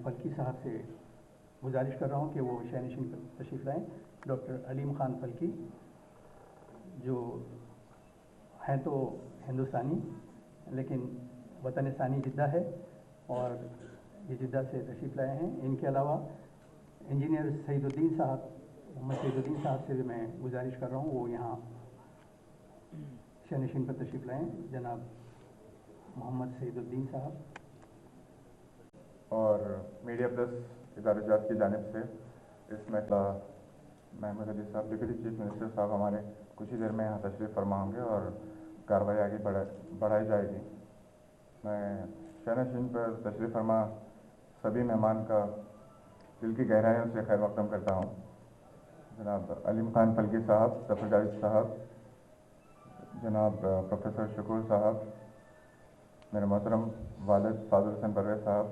फल्की साहब से गुजारिश कर रहा हूँ कि वो शहनशीन पर तशरीफ़ लाएँ। डॉक्टर अलीम खान फल्की जो हैं तो हिंदुस्तानी लेकिन वतन सानी जिद्दा है और ये जिद्दा से तशरीफ़ लाए हैं। इनके अलावा इंजीनियर सईदुद्दीन साहब, मोहम्मद सईदुद्दीन साहब से भी मैं गुजारिश कर रहा हूँ वो यहाँ शहनशीन पर तशरीफ़ लाएँ। जनाब मोहम्मद सईदुद्दीन साहब। और मीडिया प्लस इदारोजात की जानिब से इसमें महमूद अली साहब डिप्टी चीफ मिनिस्टर साहब हमारे कुछ ही देर में यहाँ तशरीफ़ फरमा होंगे और कार्रवाई आगे बढ़ाई जाएगी। मैं शहनशीन पर तशरीफ़ फरमा सभी मेहमान का दिल की गहराइयों से खैर मक़दम करता हूँ। जनाब अलीम खान फल्की साहब, ज़फ़र जावेद साहब, जनाब प्रोफेसर शकूर साहब, मेरे मोहतरम वालिद फाज़िल हसन परवेज़ साहब,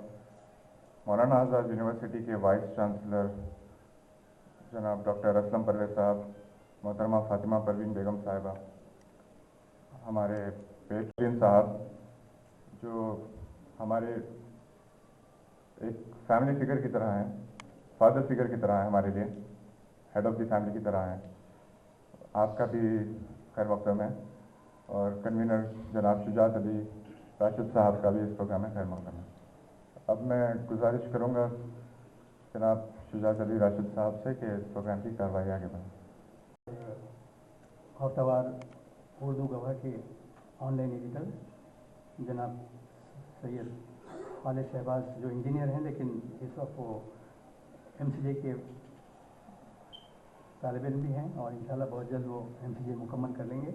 मौलाना आज़ाद यूनिवर्सिटी के वाइस चांसलर जनाब डॉक्टर असलम परवेज़ साहब, मोहतरमा फ़ातिमा परवीन बेगम साहिबा, हमारे पेट्रियन साहब जो हमारे एक फैमिली फिगर की तरह हैं, फादर फिगर की तरह हैं, हमारे लिए हेड ऑफ़ द फैमिली की तरह हैं। आपका भी खैर मक़दम है और कन्वीनर जनाब शुजात अली राशिद साहब का भी इस प्रोग्राम में खैर मक़दम है। अब मैं गुजारिश करूँगा जनाब शुजात अली राशिद साहब से कि इस प्रोग्राम की कार्रवाई आगे बढ़े। हफ्तावार उर्दू गवाह के ऑनलाइन एडिटर जनाब सैयद खालिद शहबाज जो इंजीनियर हैं लेकिन इस वक्त वो MCJ के तालिब इल्म भी हैं और इंशाल्लाह बहुत जल्द वो MCJ मुकम्मल कर लेंगे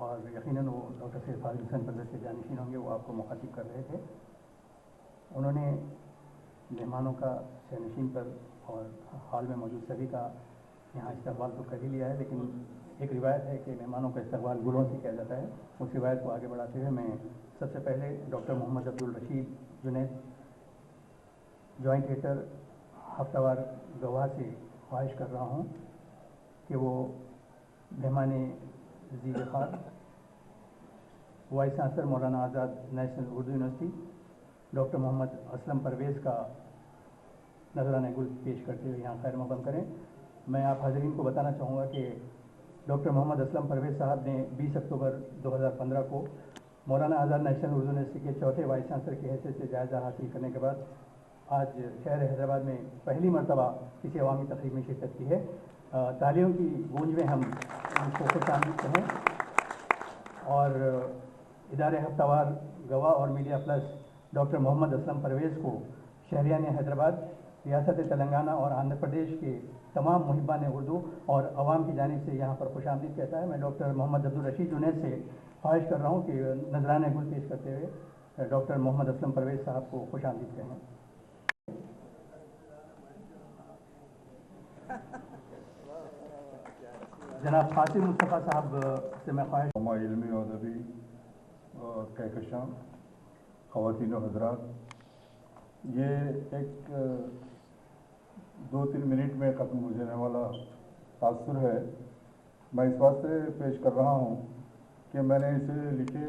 और यकीनन वो डॉक्टर सैयद फाज़िल हसन परवेज़ के जानशीन होंगे। वो आपको मुखातिब कर रहे थे। उन्होंने मेहमानों का शहनशीन पर और हाल में मौजूद सभी का यहाँ इस्तकबाल तो कर ही लिया है, लेकिन एक रिवायत है कि मेहमानों का इस्तकबाल गुलों से किया जाता है। उस रिवायत को आगे बढ़ाते हुए मैं सबसे पहले doctor Mohammad Abdul Rashid Junaid joint editor हफ्तावार गवाह से ख्वाहिश कर रहा हूँ कि वो मेहमान ज़ीर ख़ार vice chancellor Maulana Azad national Urdu university doctor Mohammad Aslam Parvez का नजराना गुल पेश करते हुए यहाँ खैर मक़दम करें। मैं आप हाज़रीन को बताना चाहूँगा कि डॉक्टर मोहम्मद असलम परवेज़ साहब ने 20 अक्टूबर 2015 को मौलाना आज़ाद नेशनल उर्दू यूनिवर्सिटी के चौथे वाइस चांसलर की हैसियत से जायज़ा हासिल करने के बाद आज शहर हैदराबाद में पहली मरतबा किसी अवामी तकरीब में शिरकत की है। तालियों की गूंज में हम उनको खुशामदीद कहें और इदारे हफ्तावार गवाह और media plus doctor Mohammad Aslam Parvez को शहरियान हैदराबाद, रियासत तेलंगाना और आंध्र प्रदेश के तमाम मुहिब्बान उर्दू और अवाम की जानिब से यहाँ पर खुशामदीद कहता है। मैं डॉक्टर मोहम्मद अब्दुल रशीद जुनैद से ख्वाहिश कर रहा हूँ कि नजराना गुल पेश करते हुए डॉक्टर मोहम्मद असलम परवेज़ साहब को खुशामदीद कहें। जनाब कासिम मुस्तफ़ा साहब से मैं ख्वाहिश इल्मी और अदबी कहकशां ख़वातीन और हज़रात, ये एक 2-3 मिनट में ख़त्म हो जाने वाला तासुर है। मैं इस वास्ते पेश कर रहा हूँ कि मैंने इसे लिखे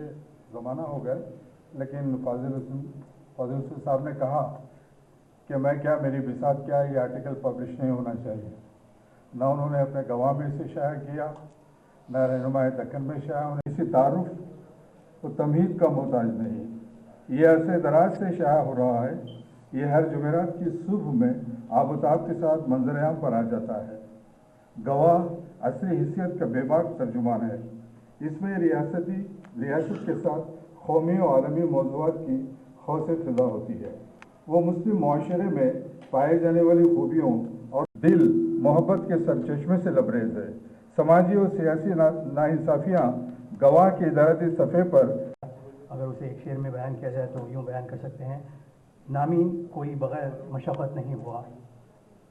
ज़माना हो गया, लेकिन फाज़िल हसन साहब ने कहा कि मैं क्या, मेरी बिसात क्या, ये आर्टिकल पब्लिश नहीं होना चाहिए। ना उन्होंने अपने गवाह में इसे शाया किया, ना रहनुमाए दक्कन में शाया। उन्हें इसी तारुफ तो तमहीद का मोहताज नहीं। ये अरसे दराज से शाया हो रहा है। ये हर जुमेरात की सुबह में आबोताब के साथ मंजर-ए-आम पर आ जाता है। गवाह असली हिस्सियत का बेबाक तर्जुमान है। इसमें रियासत के साथ कौमी और आलमी मौज़ूआत की खौस फिज़ा होती है। वो मुस्लिम मुआशरे में पाए जाने वाली खूबियों और दिल मोहब्बत के सरचश्मे से लबरेज है। समाजी और सियासी नाइंसाफ़ियाँ गवाह के इदारती सफ़े पर, अगर उसे एक शेर में बयान किया जाए तो यूँ बयान कर सकते हैं, नामी कोई बग़ैर मशक्क़त नहीं हुआ,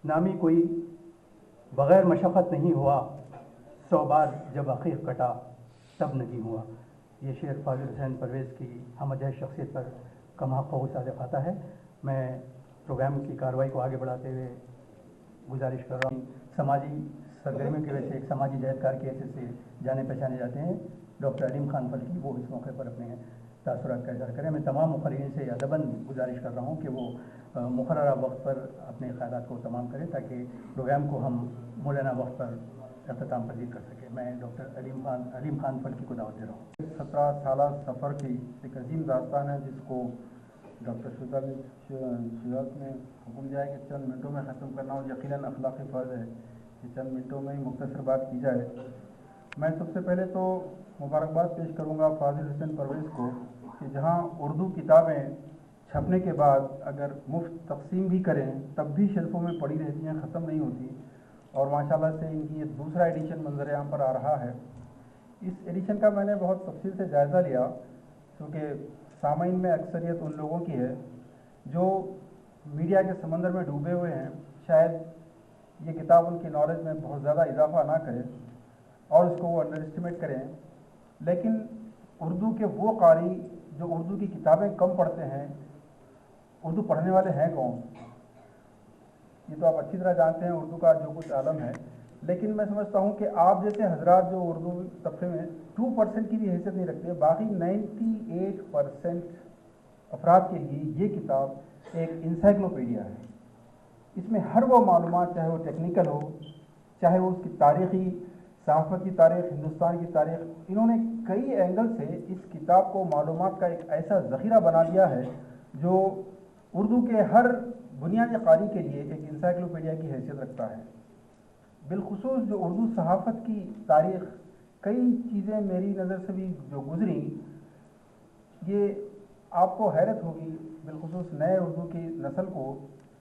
नामी कोई बग़ैर मशक्क़त नहीं हुआ, 100 बार जब अक़ीक़ कटा तब नहीं हुआ। ये शेर फाज़िल हसन परवेज़ की हमअज़ शख्सियत पर कमा ख़ौफ़ सादिक़ आता है। मैं प्रोग्राम की कार्रवाई को आगे बढ़ाते हुए गुजारिश कर रहा हूँ, समाजी सरगर्मियों की वजह से एक समाजी जहदकार की हैसियत से जाने पहचाने जाते हैं डॉक्टर अलीम खान फल्की, वो इस मौके पर अपने तासुरात का इज़हार करें। मैं तमाम मुक़र्रिरीन से अदबन गुजारिश कर रहा हूँ कि वो मुकर्ररा वक्त पर अपने ख्यालात को तमाम करें ताकि प्रोग्राम को हम मौलाना वक्त पर अख्ताम पजीर कर सकें। मैं डॉक्टर अलीम खान फल्की को दावत दे रहा हूँ। 17 साल सफ़र की एक अजीम दास्तान है जिसको डॉक्टर शुजात ने हुक्म दिया है कि चंद मिनटों में ख़त्म करना, और यकीनन अखलाक़ी फ़र्ज़ है कि चंद मिनटों में ही मुख्तसर बात की जाए। मैं सबसे पहले तो मुबारकबाद पेश करूँगा फाजिल हुसैन परवेज़ को कि जहाँ उर्दू किताबें छपने के बाद अगर मुफ्त तकसीम भी करें तब भी शेल्फों में पड़ी रहती हैं, ख़त्म नहीं होती, और माशाल्लाह से इनकी ये दूसरा एडिशन मंजर आम पर आ रहा है। इस एडिशन का मैंने बहुत तफसील से जायज़ा लिया क्योंकि सामाइन में अक्सरियत उन लोगों की है जो मीडिया के समंदर में डूबे हुए हैं। शायद ये किताब उनकी नॉलेज में बहुत ज़्यादा इजाफा ना करे और इसको वो अंडर एस्टिमेट करें, लेकिन उर्दू के वो कारी जो उर्दू की किताबें कम पढ़ते हैं, उर्दू पढ़ने वाले हैं कौन? ये तो आप अच्छी तरह जानते हैं उर्दू का जो कुछ आलम है, लेकिन मैं समझता हूँ कि आप जैसे हजरात जो उर्दू तबके में 2% की भी हैसियत नहीं रखते, बाकी 98% अफराद के लिए ये किताब एक इंसाइक्लोपीडिया है। इसमें हर वो मालूमात, चाहे वो टेक्निकल हो, चाहे वो उसकी तारीख़ी, सहाफ़त की तारीख़, हिंदुस्तान की तारीख़, इन्होंने कई एंगल से इस किताब को मालूमात का एक ऐसा ज़ख़ीरा बना दिया है जो उर्दू के हर बुनियादी कारी के लिए एक इंसाइक्लोपीडिया की हैसियत रखता है। बिलखुसूस जो उर्दू सहाफ़त की तारीख़, कई चीज़ें मेरी नज़र से भी जो गुज़री, ये आपको हैरत होगी, बिलखुसूस नए उर्दू की नस्ल को,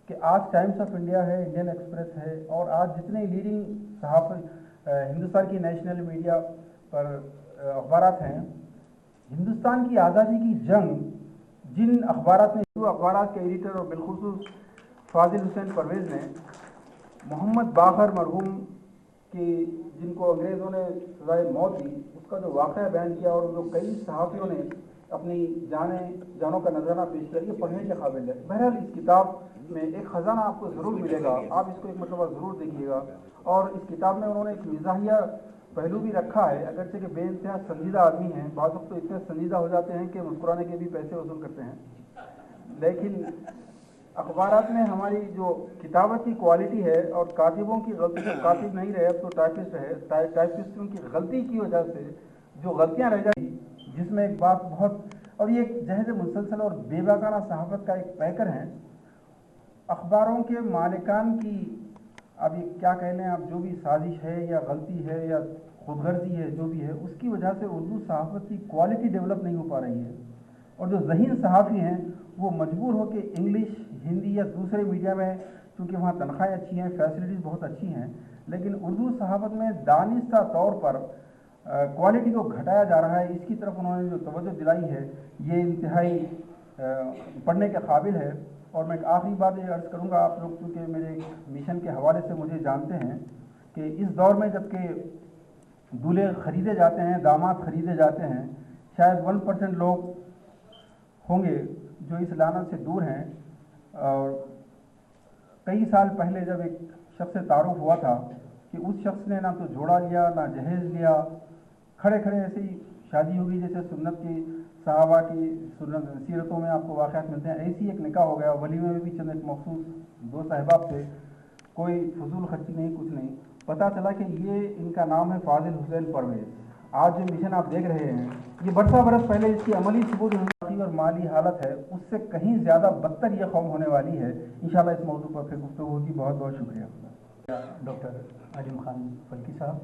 कि आज टाइम्स ऑफ इंडिया है, इंडियन एक्सप्रेस है, और आज जितने लीडिंग सहाफ़त हिंदुस्तान की नेशनल मीडिया पर अखबारात हैं, हिंदुस्तान की आज़ादी की जंग जिन अखबारात ने, जो अखबारात के एडिटर और बिलखुसूस फाजिल हुसैन परवेज़ ने मोहम्मद बाकर मरहूम की, जिनको अंग्रेज़ों ने सज़ाए मौत दी, उसका जो वाक़या बयान किया और जो कई सहाफ़ियों ने अपनी जानों का नजराना पेश किया, ये पढ़ने के काबिल है। बहरहाल इस किताब में एक ख़जाना आपको ज़रूर मिलेगा, आप इसको एक मरतबा ज़रूर देखिएगा। और इस किताब में उन्होंने एक मिज़ाहिया पहलू भी रखा है, अगरचे कि बेइंतहा संजीदा आदमी हैं, बाज़ वक्त तो इतने संजीदा हो जाते हैं कि मुस्कुराने के भी पैसे वसूल करते हैं, लेकिन अखबारात में हमारी जो किताबत की क्वालिटी है और कातिबों की गलती, से कातिब नहीं रहे अब तो टाइपिस्ट है, टाइपिस्टों की गलती की वजह से जो गलतियाँ रह जाती, जिसमें एक बात बहुत, और ये एक जहद मुसलसल और बेबाकाना सहाफ़त का एक पैकर है। अखबारों के मालिकान की, अब ये क्या कह लें आप, जो भी साजिश है या गलती है या खुदगर्जी है, जो भी है, उसकी वजह से उर्दू सहाफ़त की क्वालिटी डेवलप नहीं हो पा रही है, और जो ज़हीन सहाफ़ी हैं वो मजबूर हो के इंग्लिश, हिंदी या दूसरे मीडिया में, क्योंकि वहाँ तनख्वाहें अच्छी हैं, फैसिलिटीज़ बहुत अच्छी हैं, लेकिन उर्दू सहाफ़त में दानिस्ता तौर पर क्वालिटी को घटाया जा रहा है। इसकी तरफ उन्होंने जो तवज्जो दिलाई है ये इंतहाई पढ़ने के काबिल है। और मैं एक आखिरी बात ये अर्ज़ करूँगा, आप लोग चूँकि मेरे मिशन के हवाले से मुझे जानते हैं कि इस दौर में जबकि दूल्हे ख़रीदे जाते हैं, दामाद ख़रीदे जाते हैं, शायद 1% लोग होंगे जो इस लानत से दूर हैं। और कई साल पहले जब एक शख्स से तारुफ हुआ था कि उस शख्स ने ना तो जोड़ा लिया ना जहेज़ लिया, खड़े खड़े ऐसे ही शादी होगी जैसे सुन्नत की, सहाबा की सुन्नत सीरतों में आपको वाक़यात मिलते हैं, ऐसी एक निकाह हो गया। वलीमे में भी चंद एक मखसूस दो साहिबाब थे, कोई फजूल खर्ची नहीं, कुछ नहीं। पता चला कि ये इनका नाम है फाजिल हुसैन परवेज़। आज जो मिशन आप देख रहे हैं, ये बरसा बरस पहले इसकी अमली सबूत और माली हालत है, उससे कहीं ज़्यादा बदतर ये कौम होने वाली है। इंशाल्लाह इस मौजू पर फिर गुफ्तगू होगी। बहुत बहुत शुक्रिया। डॉक्टर अलीम खान फल्की साहब,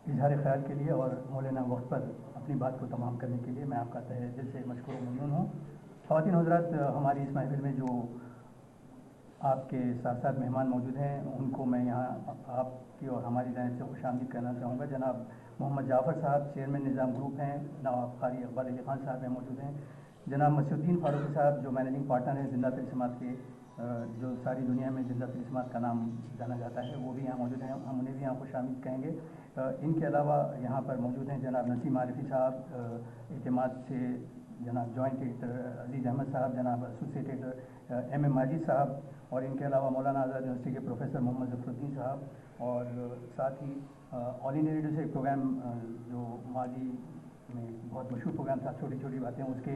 इजहार ख्याल के लिए और मौलाना वक्त पर अपनी बात को तमाम करने के लिए मैं आपका तहे दिल से मशकूर ममनून हूँ। ख़वातीन हज़रात, हमारी इस महफिल में जो आपके साथ साथ मेहमान मौजूद हैं, उनको मैं यहाँ आपकी और हमारी जानिब से खुशामदीद करना चाहूँगा। जनाब मोहम्मद जाफ़र साहब चेयरमैन निज़ाम ग्रुप हैं, नवाब कारी इकबाल अली खान साहब हैं मौजूद हैं, जनाब मसीउद्दीन फारूकी साहब जो मैनेजिंग पार्टनर हैं ज़िंदा तलीसमात के, जो सारी दुनिया में ज़िंदा तलीसमात का नाम जाना जाता है, वो भी यहाँ मौजूद हैं, हम उन्हें भी यहाँ खुशामदीद कहेंगे। इनके अलावा यहाँ पर मौजूद हैं जनाब नसीम आरिफी साहब एतमाद से, जनाब जॉइंट एडिटर अजीज़ अहमद साहब, जनाब एसोसिएट एडिटर MM माजिद साहब, और इनके अलावा मौलाना आज़ाद यूनिवर्सिटी के प्रोफेसर मोहम्मद ज़फ़रुद्दीन साहब, और साथ ही ऑल इंडिया रेडियो से एक प्रोग्राम जो माजी में बहुत मशहूर प्रोग्राम था छोटी छोटी बातें, उसके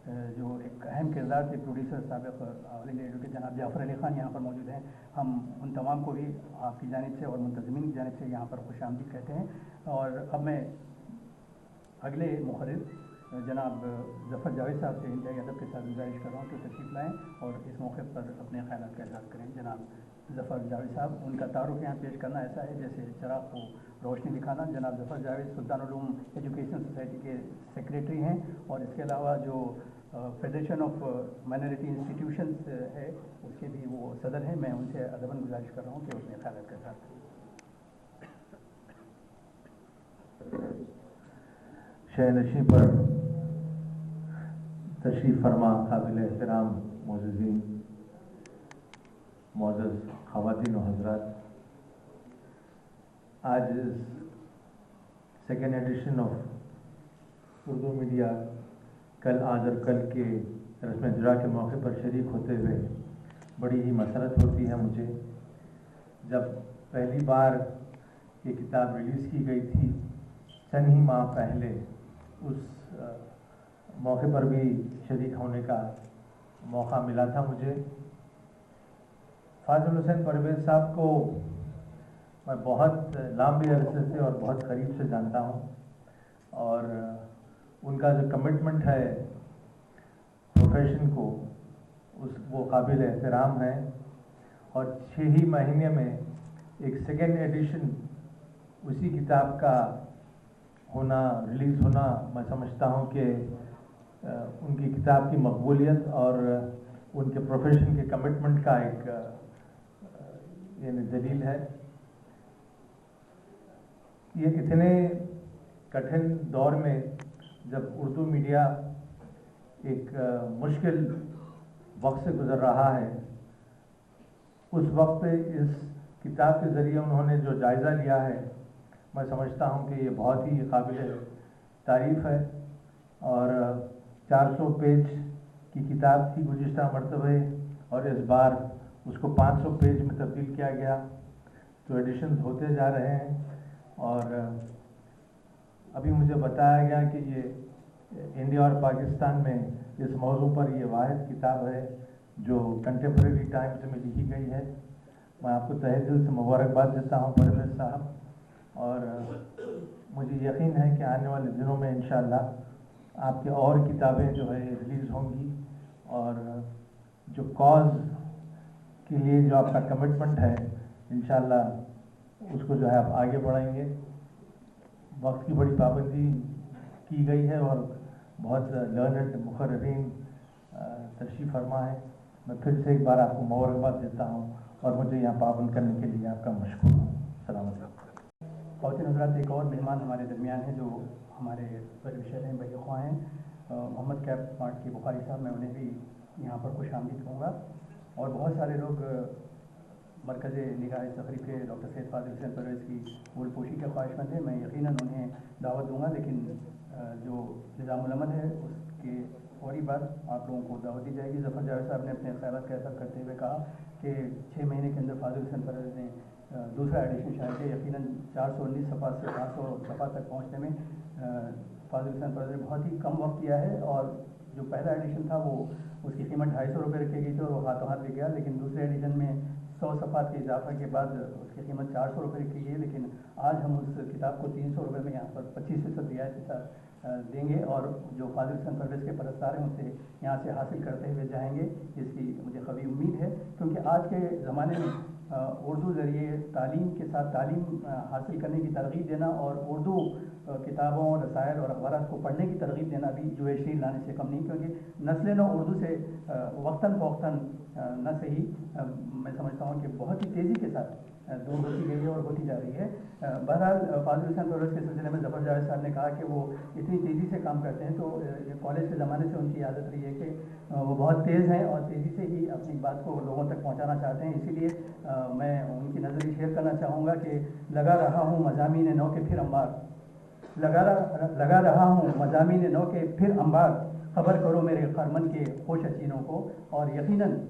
जो एक अहम किरदार थे प्रोड्यूसर सबक ऑल इंडिया रेडियो के जनाब जाफ़र अली ख़ान यहाँ पर मौजूद हैं। हम उन तमाम को भी आपकी जानिब से और मुंतज़मीन की जानिब से यहाँ पर खुशामदीद कहते हैं। और अब मैं अगले मुखर्रिर जनाब ज़फ़र जावेद साहब से इंतहाई अदब के साथ गुजारिश कर रहा हूँ कि तशरीफ़ लाएँ और इस मौके पर अपने ख़यालात का इज़हार करें। जनाब ज़फ़र जावेद साहब, उनका तारुफ़ यहाँ पेश करना ऐसा है जैसे चिराग को रोशनी दिखाना। जनाब ज़फ़र जावेद सुल्तान उलूम एजुकेशन सोसाइटी के सेक्रेटरी हैं और इसके अलावा जो फेडरेशन ऑफ माइनॉरिटी इंस्टीट्यूशंस है उसके भी वो सदर हैं। मैं उनसे अदबन गुजारिश कर रहा हूँ कि अपने ख़यालात के साथ। शहनशी पर तशरीफ़ फरमा काबिल एहतराम मोअज़्ज़ीन, मोअज़्ज़ज़ ख़वातीन व हज़रात, आज इस second edition of Urdu media कल आज और कल के रस्म इजरा के मौके पर शरीक होते हुए बड़ी ही मसरत होती है मुझे। जब पहली बार ये किताब रिलीज़ की गई थी चंद ही माह पहले, उस मौके पर भी शरीक होने का मौका मिला था मुझे। फाज़िल हुसैन परवेज़ साहब को मैं बहुत लंबे अरसे से और बहुत करीब से जानता हूँ और उनका जो कमिटमेंट है प्रोफेशन को वो काबिल एहतराम है। और 6 ही महीने में एक सेकेंड एडिशन उसी किताब का होना, रिलीज़ होना, मैं समझता हूँ कि उनकी किताब की मकबूलियत और उनके प्रोफेशन के कमिटमेंट का एक यानी दलील है। ये इतने कठिन दौर में जब उर्दू मीडिया एक मुश्किल वक्त से गुज़र रहा है, उस वक्त पे इस किताब के ज़रिए उन्होंने जो जायज़ा लिया है, मैं समझता हूँ कि ये बहुत ही काबिल तारीफ़ है। और 400 पेज की किताब थी गुज़िश्ता मरतबे और इस बार उसको 500 पेज में तब्दील किया गया, तो एडिशन्स होते जा रहे हैं। और अभी मुझे बताया गया कि ये इंडिया और पाकिस्तान में इस मौजू पर ये वाहिद किताब है जो कंटेम्प्रेरी टाइम्स में लिखी गई है। मैं आपको तहे दिल से मुबारकबाद देता हूँ परवेज़ साहब, और मुझे यकीन है कि आने वाले दिनों में इंशाअल्लाह आपके और किताबें जो है रिलीज़ होंगी और जो कॉज के लिए जो आपका कमिटमेंट है इंशाअल्लाह उसको जो है आप आगे बढ़ाएंगे। वक्त की बड़ी पाबंदी की गई है और बहुत लर्नड मुखर्रीन तशरीफ़ फरमा है। मैं फिर से एक बार आपको मुबारकबाद देता हूँ और मुझे यहाँ पाबंद करने के लिए आपका मशकूर हूँ। सलाम अलैकुम। ख़वातीन हज़रात, एक और मेहमान हमारे दरमियान हैं जो हमारे वेलविशर हैं, भैया हैं, मोहम्मद कैप स्मार्ट के बुखारी साहब। मैं उन्हें भी यहाँ पर खुशामदीद कहूँगा। और बहुत सारे लोग मरकज़ निगाह तक़रीब के डॉक्टर सैयद फ़ाज़िल हुसैन परवेज़ की फूल पोशी के ख्वाहिशमंद हैं। मैं यकीनन उन्हें दावत दूँगा, लेकिन जो निज़ामुल अमल है उसके फौरी बाद आप लोगों को दावत दी जाएगी। ज़फ़र जावेद साहब ने अपने ख़यालात का इज़हार करते हुए कहा कि 6 महीने के अंदर फ़ाज़िल हुसैन परवेज़ ने दूसरा एडिशन शायद है। यकीनन 419 सफ़ा से 500 सफ़ा तक पहुँचने में फ़ाज़िल हुसैन परवेज़ ने बहुत ही कम वक्त किया है। और जो पहला एडिशन था वो उसकी कीमत 250 रुपये रखी गई थी और वो हाथों हाथ बिक गया। लेकिन दूसरे एडिशन में 100 सफ़ात के इजाफा के बाद उसकी कीमत 400 रुपये रखी गई है। लेकिन आज हम उस किताब को 300 रुपये में यहाँ पर 25% रियायत के साथ देंगे और जो फ़ाज़िल हुसैन परवेज़ के परस्तार हैं उनसे यहाँ से हासिल करते हुए जाएंगे, इसकी मुझे कभी उम्मीद है। क्योंकि आज के ज़माने में उर्दू ज़रिए तालीम के साथ तालीम हासिल करने की तरगीब देना और उर्दू किताबों, रसायल और अखबारात को पढ़ने की तरगीब देना भी जो है शील लाने से कम नहीं। क्योंकि नस्लें नौ उर्दू से वक्तन फ़वक्तन न सही मैं समझता हूँ कि बहुत ही तेज़ी के साथ दूर होती गई है और होती जा रही है। बहरहाल फ़ाज़िल हुसैन परवेज़ के सिलसिले में ज़फ़र जावेद साहब ने कहा कि वो इतनी तेज़ी से काम करते हैं, तो ये कॉलेज के ज़माने से उनकी आदत रही है कि वो बहुत तेज़ हैं और तेज़ी से ही अपनी बात को लोगों तक पहुँचाना चाहते हैं। इसीलिए मैं उनकी नज़रिए शेयर करना चाहूँगा कि लगा रहा हूँ मज़ामीन नौ के फिर अंबार, लगा रहा हूँ मज़ामीन नौ के फिर अंबार, खबर करो मेरे खरमन के होश अचीनों को। और यकीनन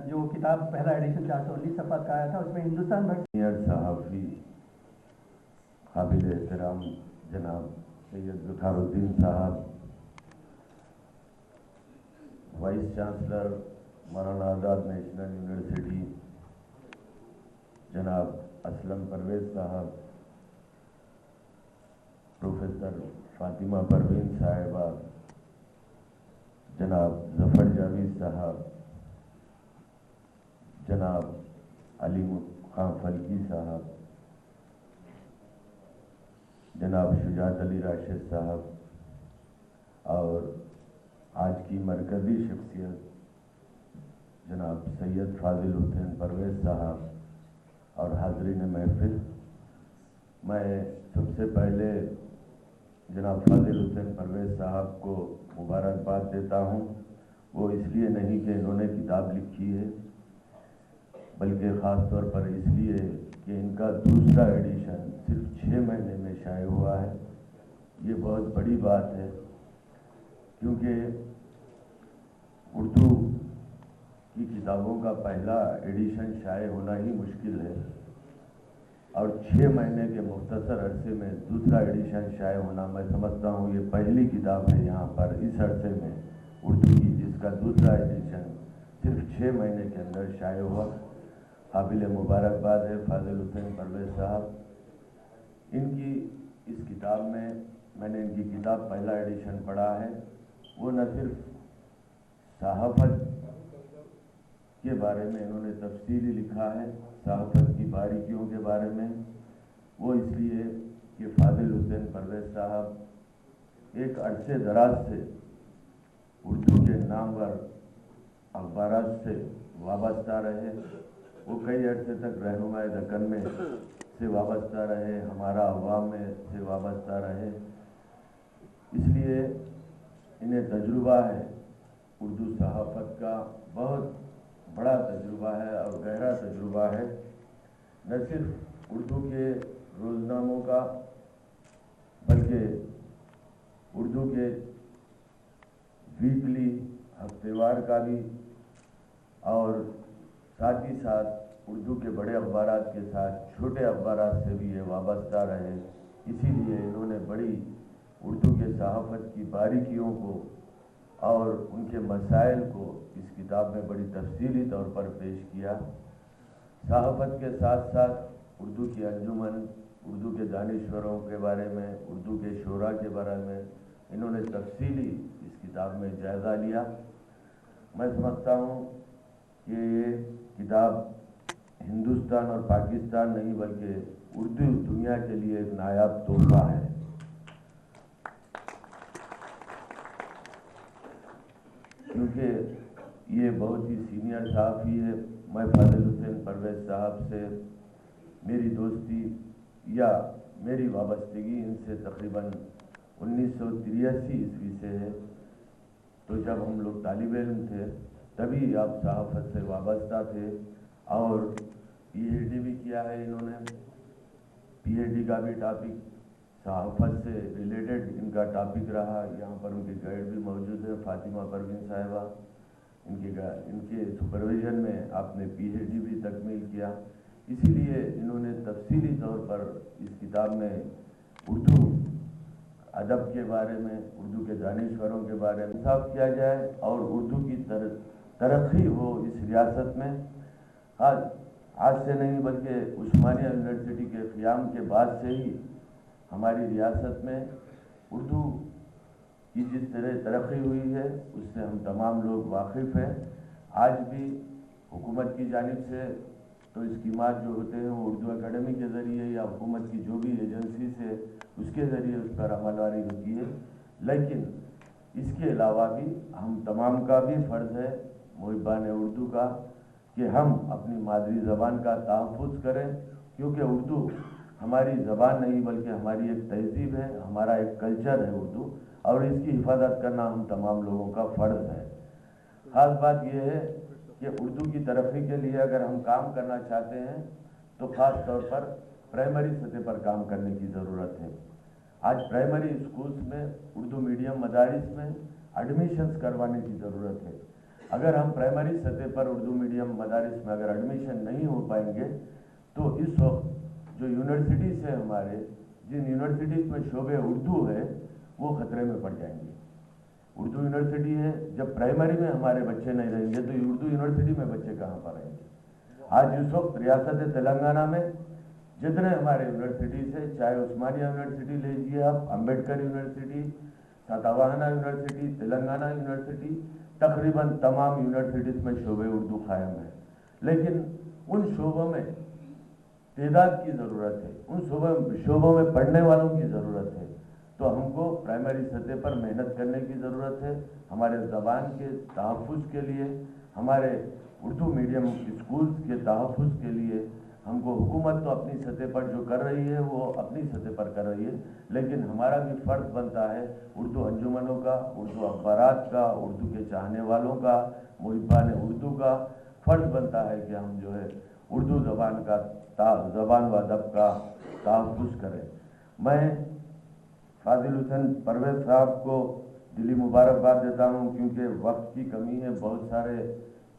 जो किताब पहला एडिशन 419 सफ़ा का आया था उसमें हिंदुस्तान भर सहाफ़ी काबिल एहतराम जनाब सैयद ज़ुफ़ारुद्दीन साहब, vice chancellor Maulana Azad national university जनाब असलम परवेज़ साहब, प्रोफेसर फातिमा परवीन साहिबा, जनाब ज़फ़र जावेद साहब, जनाब अली खां फल्की साहब, जनाब शुजात अली राशिद साहब और आज की मरकज़ी शख्सियत जनाब सैयद फाजिल हुसैन परवेज़ साहब और हाज़रीन महफिल, मैं सबसे पहले जनाब फाजिल हुसैन परवेज़ साहब को मुबारकबाद देता हूँ। वो इसलिए नहीं कि इन्होंने किताब लिखी है, बल्कि ख़ास तौर पर इसलिए कि इनका दूसरा एडिशन सिर्फ 6 महीने में शाये हुआ है। ये बहुत बड़ी बात है, क्योंकि उर्दू की किताबों का पहला एडिशन शाये होना ही मुश्किल है, और 6 महीने के मुख्तसर अरसे में दूसरा एडिशन शाये होना, मैं समझता हूँ ये पहली किताब है यहाँ पर इस अरसे में उर्दू की जिसका दूसरा एडिशन सिर्फ 6 महीने के अंदर शाये हुआ। काबिल मुबारकबाद है फाजिल हुसैन परवेज़ साहब। इनकी इस किताब में, मैंने इनकी किताब पहला एडिशन पढ़ा है, वो न सिर्फ सहाफ़त के बारे में इन्होंने तफसीली लिखा है, सहाफ़त की बारीकियों के बारे में, वो इसलिए कि फाजिल हुसैन परवेज़ साहब एक अरसे दराज से उर्दू के नामवर अखबारात से वाबस्ता रहे। वो कई अरसे तक रहनुमाए दक्कन में से वाबस्ता रहे, हमारा अवाम में से वाबस्ता रहे, इसलिए इन्हें तजुर्बा है उर्दू सहाफ़त का, बहुत बड़ा तजुर्बा है और गहरा तजुर्बा है, न सिर्फ उर्दू के रोज़नामों का बल्कि उर्दू के वीकली हफ्तेवार का भी, और साथ ही साथ उर्दू के बड़े अखबारात के साथ छोटे अखबारात से भी ये वाबस्ता रहे। इसीलिए इन्होंने बड़ी उर्दू के सहाफ़त की बारीकियों को और उनके मसाइल को इस किताब में बड़ी तफसीली तौर पर पेश किया। सहाफ़त के साथ साथ उर्दू की अंजुमन, उर्दू के दानिश्वरों के बारे में, उर्दू के शोरा के बारे में इन्होंने तफसीली इस किताब में जायज़ा लिया। मैं समझता हूँ कि ये किताब हिंदुस्तान और पाकिस्तान नहीं बल्कि उर्दू दुनिया के लिए एक नायाब तोहफा है। क्योंकि ये बहुत ही सीनियर सहाफ़ी है। मैं फाजिल हुसैन परवेज़ साहब से मेरी दोस्ती या मेरी वाबस्तगी इनसे तकरीबन 1983 ईस्वी से है। तो जब हम लोग तालिब इल्म थे तभी आप सहाफ़त से वाबस्ता थे, और पीएचडी भी किया है इन्होंने। पीएचडी का भी टॉपिक सहाफ़त से रिलेटेड इनका टॉपिक रहा। यहाँ पर उनके गाइड भी मौजूद है, फातिमा परवीन साहिबा। इनके सुपरविजन में आपने पीएचडी भी तकमील किया। इसीलिए इन्होंने तफसीली तौर पर इस किताब में उर्दू अदब के बारे में, उर्दू के दानिश्वरों के बारे में इंसाफ किया जाए और उर्दू की तरक्की हो इस रियासत में। आज से नहीं बल्कि उस्मानिया यूनिवर्सिटी के क़याम के बाद से ही हमारी रियासत में उर्दू की जिस तरह तरक्की हुई है उससे हम तमाम लोग वाकिफ़ हैं। आज भी हुकूमत की जानिब से तो स्कीमात जो होते हैं वो उर्दू अकेडमी के ज़रिए या हुकूमत की जो भी एजेंसी से उसके ज़रिए उस पर अमलवारी होती है, लेकिन इसके अलावा भी हम तमाम का भी फ़र्ज़ है मुहिब्बान उर्दू का कि हम अपनी मादरी ज़बान का तहफ़्फ़ुज़ करें, क्योंकि उर्दू हमारी ज़बान नहीं बल्कि हमारी एक तहज़ीब है, हमारा एक कल्चर है उर्दू, और इसकी हिफाजत करना हम तमाम लोगों का फ़र्ज़ है। ख़ास बात यह है कि उर्दू की तरक्की के लिए अगर हम काम करना चाहते हैं तो ख़ास तौर पर प्राइमरी सतह पर काम करने की ज़रूरत है। आज प्राइमरी स्कूल्स में उर्दू मीडियम मदारिस में एडमिशन्स करवाने की ज़रूरत है। अगर हम प्राइमरी सतह पर उर्दू मीडियम मदारिस में अगर एडमिशन नहीं हो पाएंगे तो इस वक्त जो यूनिवर्सिटीज़ है हमारे, जिन यूनिवर्सिटीज़ में शोबे उर्दू है वो ख़तरे में पड़ जाएंगी। اردو یونیورسٹی ہے. جب پرائمری میں ہمارے بچے نہیں رہیں گے تو اردو یونیورسٹی میں بچے کہاں پر رہیں گے؟ آج اس وقت ریاست تلنگانہ میں جتنے ہمارے یونیورسٹیز ہیں، چاہے عثمانیہ یونیورسٹی لیجیے آپ، Ambedkar university, Satavahana university, Telangana university, تقریباً تمام یونیورسٹیز میں شعبہ اردو قائم ہے. لیکن ان شعبوں میں تعداد کی ضرورت ہے، ان شعبوں میں پڑھنے والوں کی ضرورت ہے. تو ہم کو پرائمری سطح پر محنت کرنے کی ضرورت ہے. ہمارے زبان کے تحفظ کے لیے، ہمارے اردو میڈیم اسکولز کے تحفظ کے لیے ہم کو حکومت تو اپنی سطح پر جو کر رہی ہے وہ اپنی سطح پر کر رہی ہے، لیکن ہمارا بھی فرض بنتا ہے اردو انجمنوں کا، اردو اخبارات کا، اردو کے چاہنے والوں کا، محبان اردو کا فرض بنتا ہے کہ ہم جو ہے اردو زبان کا زبان و ادب کا تحفظ کریں. میں فاضل حسین پرویز صاحب کو دلی مبارکباد دیتا ہوں، کیونکہ وقت کی کمی ہے. بہت سارے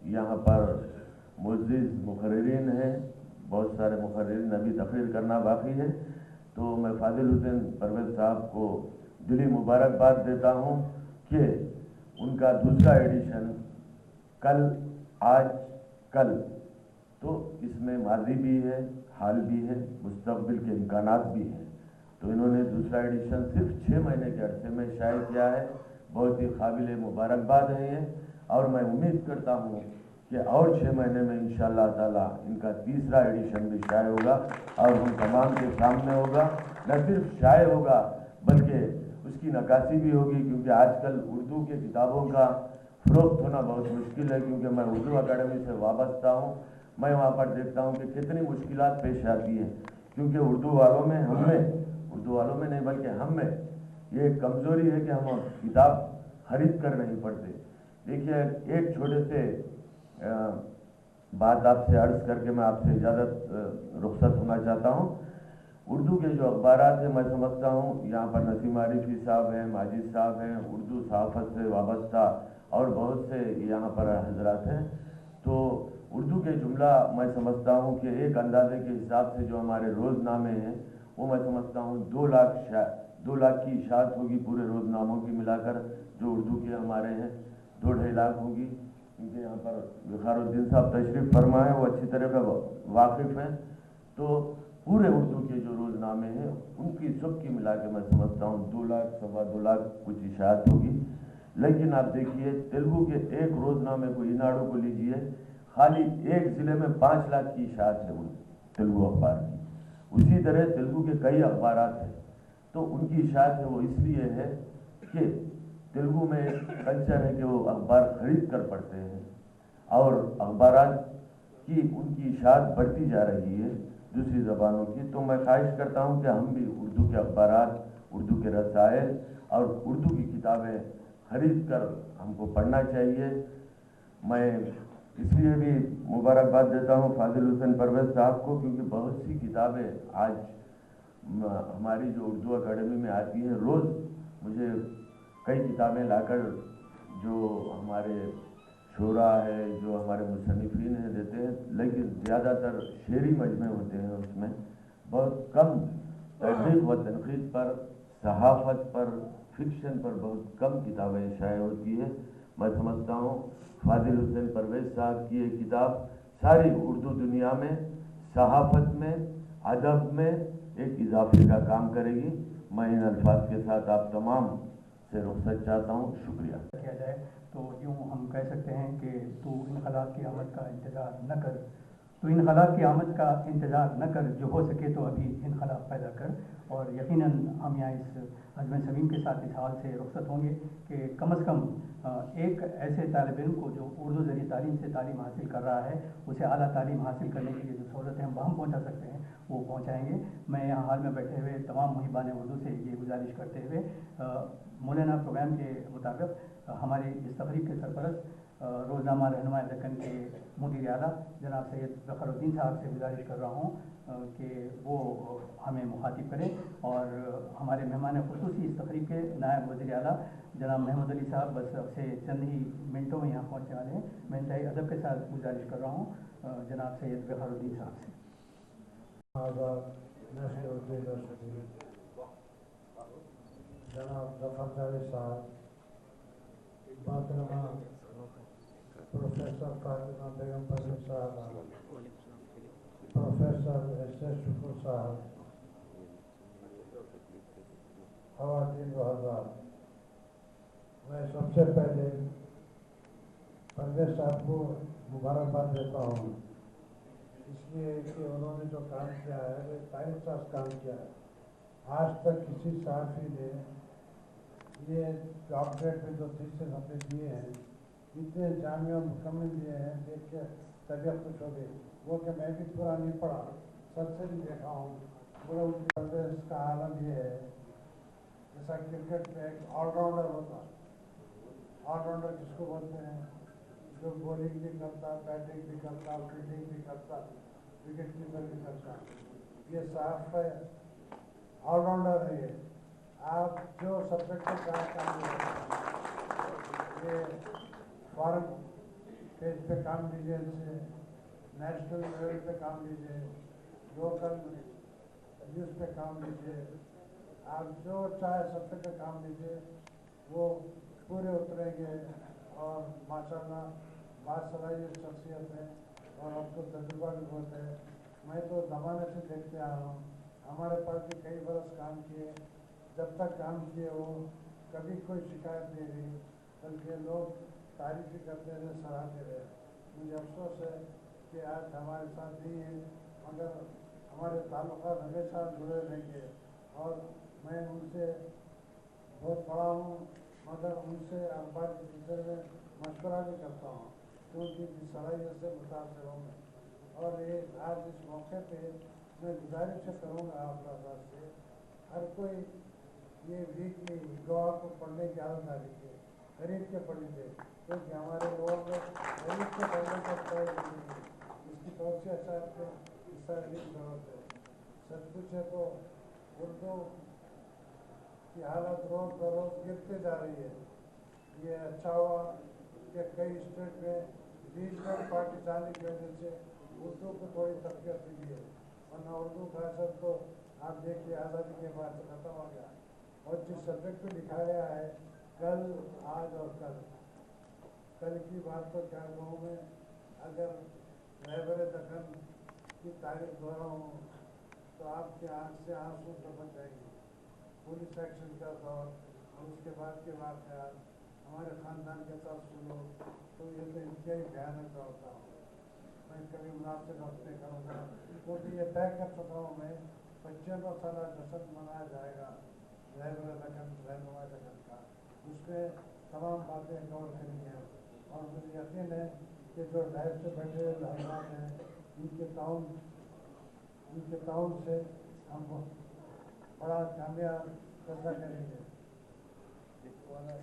یہاں پر معزز مقررین ہیں، بہت سارے مقررین ابھی تقریر کرنا باقی ہے. تو میں فاضل حسین پرویز صاحب کو دلی مبارکباد دیتا ہوں کہ ان کا دوسرا ایڈیشن کل تو اس میں ماضی بھی ہے، حال بھی ہے، مستقبل کے امکانات بھی ہیں. تو انہوں نے دوسرا ایڈیشن صرف 6 مہینے کے عرصے میں شائع کیا ہے. بہت ہی قابل مبارکباد ہے یہ، اور میں امید کرتا ہوں کہ اور 6 مہینے میں انشاءاللہ تعالی ان کا تیسرا ایڈیشن بھی شائع ہوگا اور ہم تمام کے سامنے ہوگا. نہ صرف شائع ہوگا بلکہ اس کی نکاسی بھی ہوگی، کیونکہ آج کل اردو کے کتابوں کا فروخت ہونا بہت مشکل ہے. کیونکہ میں اردو اکیڈمی سے وابستہ ہوں، میں وہاں پر دیکھتا ہوں کہ کتنی مشکلات پیش آتی ہیں. کیونکہ اردو والوں میں نہیں بلکہ ہم میں یہ ایک کمزوری ہے کہ ہم کتاب خرید کر نہیں پڑھتے. دیکھیے، ایک چھوٹے سے بات آپ سے عرض کر کے میں آپ سے اجازت رخصت ہونا چاہتا ہوں. اردو کے جو اخبارات ہیں، میں سمجھتا ہوں یہاں پر نسیم عارفی صاحب ہیں، ماجد صاحب ہیں، اردو صحافت سے وابستہ اور بہت سے یہاں پر حضرات ہیں. تو اردو کے جملہ میں سمجھتا ہوں کہ ایک اندازے کے حساب سے جو ہمارے روز نامے ہیں وہ میں سمجھتا ہوں 2 لاکھ کی اشاعت ہوگی پورے روز ناموں کی ملا کر، جو اردو کے ہمارے ہیں 2-2.5 لاکھ ہوگی. کیونکہ یہاں پر وقار الدین صاحب تشریف فرما ہے، وہ اچھی طرح کا واقف ہیں. تو پورے اردو کے جو روز نامے ہیں ان کی سب کی ملا کے میں سمجھتا ہوں 2 لاکھ 2.25 لاکھ کچھ اشاعت ہوگی. لیکن آپ دیکھیے تیلگو کے ایک روز نامے کو ایناڈو کو لیجئے، خالی ایک ضلع میں 5 لاکھ کی اشاعت ہے وہ تیلگو اخبار کی. اسی طرح تیلگو کے کئی اخبارات ہیں، تو ان کی اشاعت ہے وہ اس لیے ہے کہ تیلگو میں کلچر ہے کہ وہ اخبار خرید کر پڑھتے ہیں، اور اخبارات کی ان کی اشاعت بڑھتی جا رہی ہے دوسری زبانوں کی. تو میں خواہش کرتا ہوں کہ ہم بھی اردو کے اخبارات، اردو کے رسائل اور اردو کی کتابیں خرید کر ہم کو پڑھنا چاہیے. میں اس لیے بھی مبارکباد دیتا ہوں فاضل حسین پرویز صاحب کو، کیونکہ بہت سی کتابیں آج ہماری جو اردو اکیڈمی میں آتی ہیں، روز مجھے کئی کتابیں لا کر جو ہمارے شعراء ہے، جو ہمارے مصنفین ہیں دیتے ہیں. لیکن زیادہ تر شعری مجموعے ہوتے ہیں، اس میں بہت کم تحقیق و تنقید پر، صحافت پر، فکشن پر بہت کم کتابیں شائع ہوتی ہیں. میں سمجھتا ہوں فاضل حسین پرویز صاحب کی ایک کتاب ساری اردو دنیا میں صحافت میں، ادب میں ایک اضافے کا کام کرے گی. میں ان الفاظ کے ساتھ آپ تمام سے رخصت چاہتا ہوں. شکریہ. کیا جائے تو یوں ہم کہہ سکتے ہیں کہ تو انقلاب کی آمد کا انتظار نہ کر، تو انقلاب کی آمد کا انتظار نہ کر، جو ہو سکے تو ابھی انقلاب پیدا کر. اور یقیناً ہم یہاں اس عزم صمیم کے ساتھ اس حال سے رخصت ہوں گے کہ کم از کم ایک ایسے طالب علم کو جو اردو ذریعے تعلیم سے تعلیم حاصل کر رہا ہے، اسے اعلیٰ تعلیم حاصل کرنے کے لیے جو سہولتیں ہم وہاں پہنچا سکتے ہیں وہ پہنچائیں گے. میں یہاں حال میں بیٹھے ہوئے تمام محبان اردو سے یہ گزارش کرتے ہوئے مولانا پروگرام کے مطابق ہماری اس تقریب کے سرپرست روزنامہ رہنما دکن کے مدیر اعلیٰ جناب سید وقار الدین صاحب سے گزارش کر رہا ہوں کہ وہ ہمیں مخاطب کریں. اور ہمارے مہمان خصوصی اس تقریب کے نائب وزیر اعلیٰ جناب محمد علی صاحب بس اب سے چند ہی منٹوں میں یہاں پہنچنے والے ہیں. میں انتہائی ادب کے ساتھ گزارش کر رہا ہوں جناب سید وقار الدین صاحب سے. جناب ظفر جاوید صاحب मोहतरमा प्रोफेसर फातिमा बेगम परवीन साहब, प्रोफेसर एस शुक्र साहब, ख़वातीन व हज़रात, मैं सबसे पहले परवेज साहब को मुबारकबाद देता हूँ, इसलिए कि उन्होंने जो काम किया है वो तारीफ साज काम किया है। आज तक किसी सहाफ़ी ने ये डॉक्टरेट में जो थीसिस हमने दिए हैं, इतने जामिया मुकम्मल दिए हैं, देख के तबीयत खुश हो गई। वो कि मैं भी पूरा नहीं पढ़ा, सबसे भी देखा हूँ। पूरा उनकी परवेज का आलम ये है, जैसा क्रिकेट में एक ऑलराउंडर होता, ऑलराउंडर जिसको बोलते हैं, जो बॉलिंग भी करता, बैटिंग भी करता, फील्डिंग भी करता, विकेट कीपर भी करता, ये साफ है, ऑलराउंडर है ये। आप जो सब्जेक्ट का काम ये फॉरेन पेज पे काम लीजिए, इनसे नेशनल लेवल पे काम लीजिए, लोकल न्यूज़ पे काम लीजिए, आप जो चाहे सब्जेक्ट पे काम लीजिए, वो पूरे उतरेंगे। और माशाल्लाह बासलाहियत शख्सियत है और आपको तजुर्बा भी बहुत है। मैं तो ज़माने से देखते आ रहा हूँ, हमारे पास भी कई बरस काम किए, जब तक काम किए वो कभी कोई शिकायत नहीं रही, बल्कि लोग तारीफ भी करते रहे, सराहते रहे। मुझे अफसोस है कि आज हमारे साथ नहीं है, मगर हमारे ताल्लुकात हमेशा जुड़े रहेंगे। और मैं उनसे बहुत पढ़ा हूँ, मगर उनसे अखबार के सिलसिले में मशवरा भी करता हूँ, क्योंकि जिस सलाहियत से मुतासर हूँ मैं। और ये आज इस मौके पे मैं गुजारिश करूँगा आप लोगों से, हर कोई ये वीकली गवाह को पढ़ने की आदत डाली है, खरीद के पढ़िए, क्योंकि हमारे लोगों को खरीद के पढ़ने का कोई नहीं है। इसकी तोसी अशार पे हिस्सा लेने की जरूरत है। सच कुछ है तो उर्दू की हालत रोज़ बरोज़ गिरते जा रही है। ये अच्छा हुआ कि कई स्टेट में रीजनल पार्टी जाने की वजह से उर्दू को थोड़ी तरक्की मिली है, वरना उर्दू का असर तो आप देखिए आज़ादी के बाद से खत्म हो गया। और जिस सब्जेक्ट पे लिखा गया है कल, आज और कल की बात तो क्या कहूँ मैं, अगर रहबर दखन की तारीफ दोहराऊँ तो आपके आँख से आंसू टपक जाएंगे। पुलिस एक्शन का दौर और उसके बाद के वाक़यात हमारे ख़ानदान के साथ सुनो तो ये तो इंतहाई भयानक दौर था। मैं कभी मुनासिब वक्त नहीं करूँगा, क्योंकि ये तय कर चुका हूँ मैं 55 साल जश्न मनाया जाएगा रहबर दखन, रहनुमा दखन का, उसमें तमाम बातें कवर करेंगे। और मुझे यकीन है कि जो डायट से बैठे हजरात हैं, उनके ताउन से हम बड़ा कामयाब पैसा करेंगे। हमारे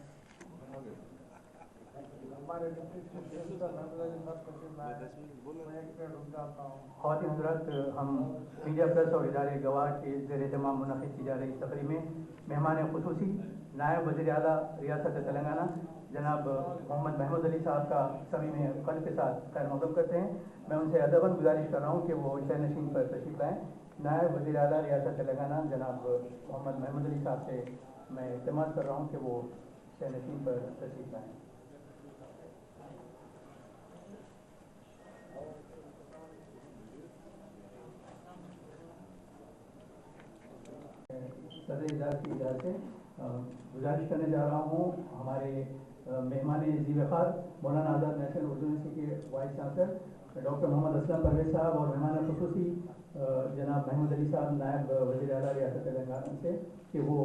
ख़वातीन हज़रात, हम मीडिया प्रेस और इदारे गवाह के ज़ेर तमाम मुनक़िद की जा रही तकरीब में मेहमान ख़ुसूसी नायब वज़ीर आला रियासत तेलंगाना जनाब मोहम्मद महमूद अली साहब का सभी में क़ल्ब के साथ खैर मक़दम करते हैं। मैं उनसे अदबन गुजारिश कर रहा हूँ कि वो शहर नशीन पर तशरीफ़ लाएँ। नायब वज़ीर आला रियासत तेलंगाना जनाब मोहम्मद महमूद अली साहब से मैं इल्तिमास कर रहा हूँ कि वो शहर नशीन पर तशरीफ़ लाएँ। सदर इदारे की इजाज़त से गुजारिश करने जा रहा हूँ हमारे मेहमान ज़ी-वक़ार मौलाना आज़ाद नेशनल उर्दू यूनिवर्सिटी के vice chancellor doctor Mohammad Aslam Parvez साहब और मेहमान ख़ुसूसी जनाब महमूद अली साहब नायब वज़ीर आला रियासत तेलंगाना से कि वो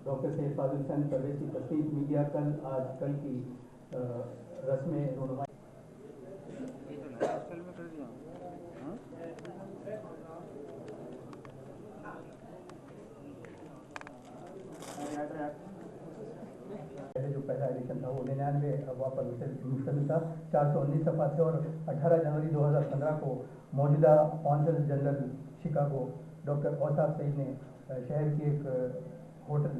डॉक्टर सैयद फाज़िल हुसैन परवेज की तस्दीक मीडिया कल की रस्म रूनुमाई जो पहला एडिशन था वो 99 अफवाह पर मुश्तमिल था। 419 सफ़ा थे और 18 जनवरी 2015 को मौजूदा consul general Chicago doctor Ausaf Saeed ने शहर के एक होटल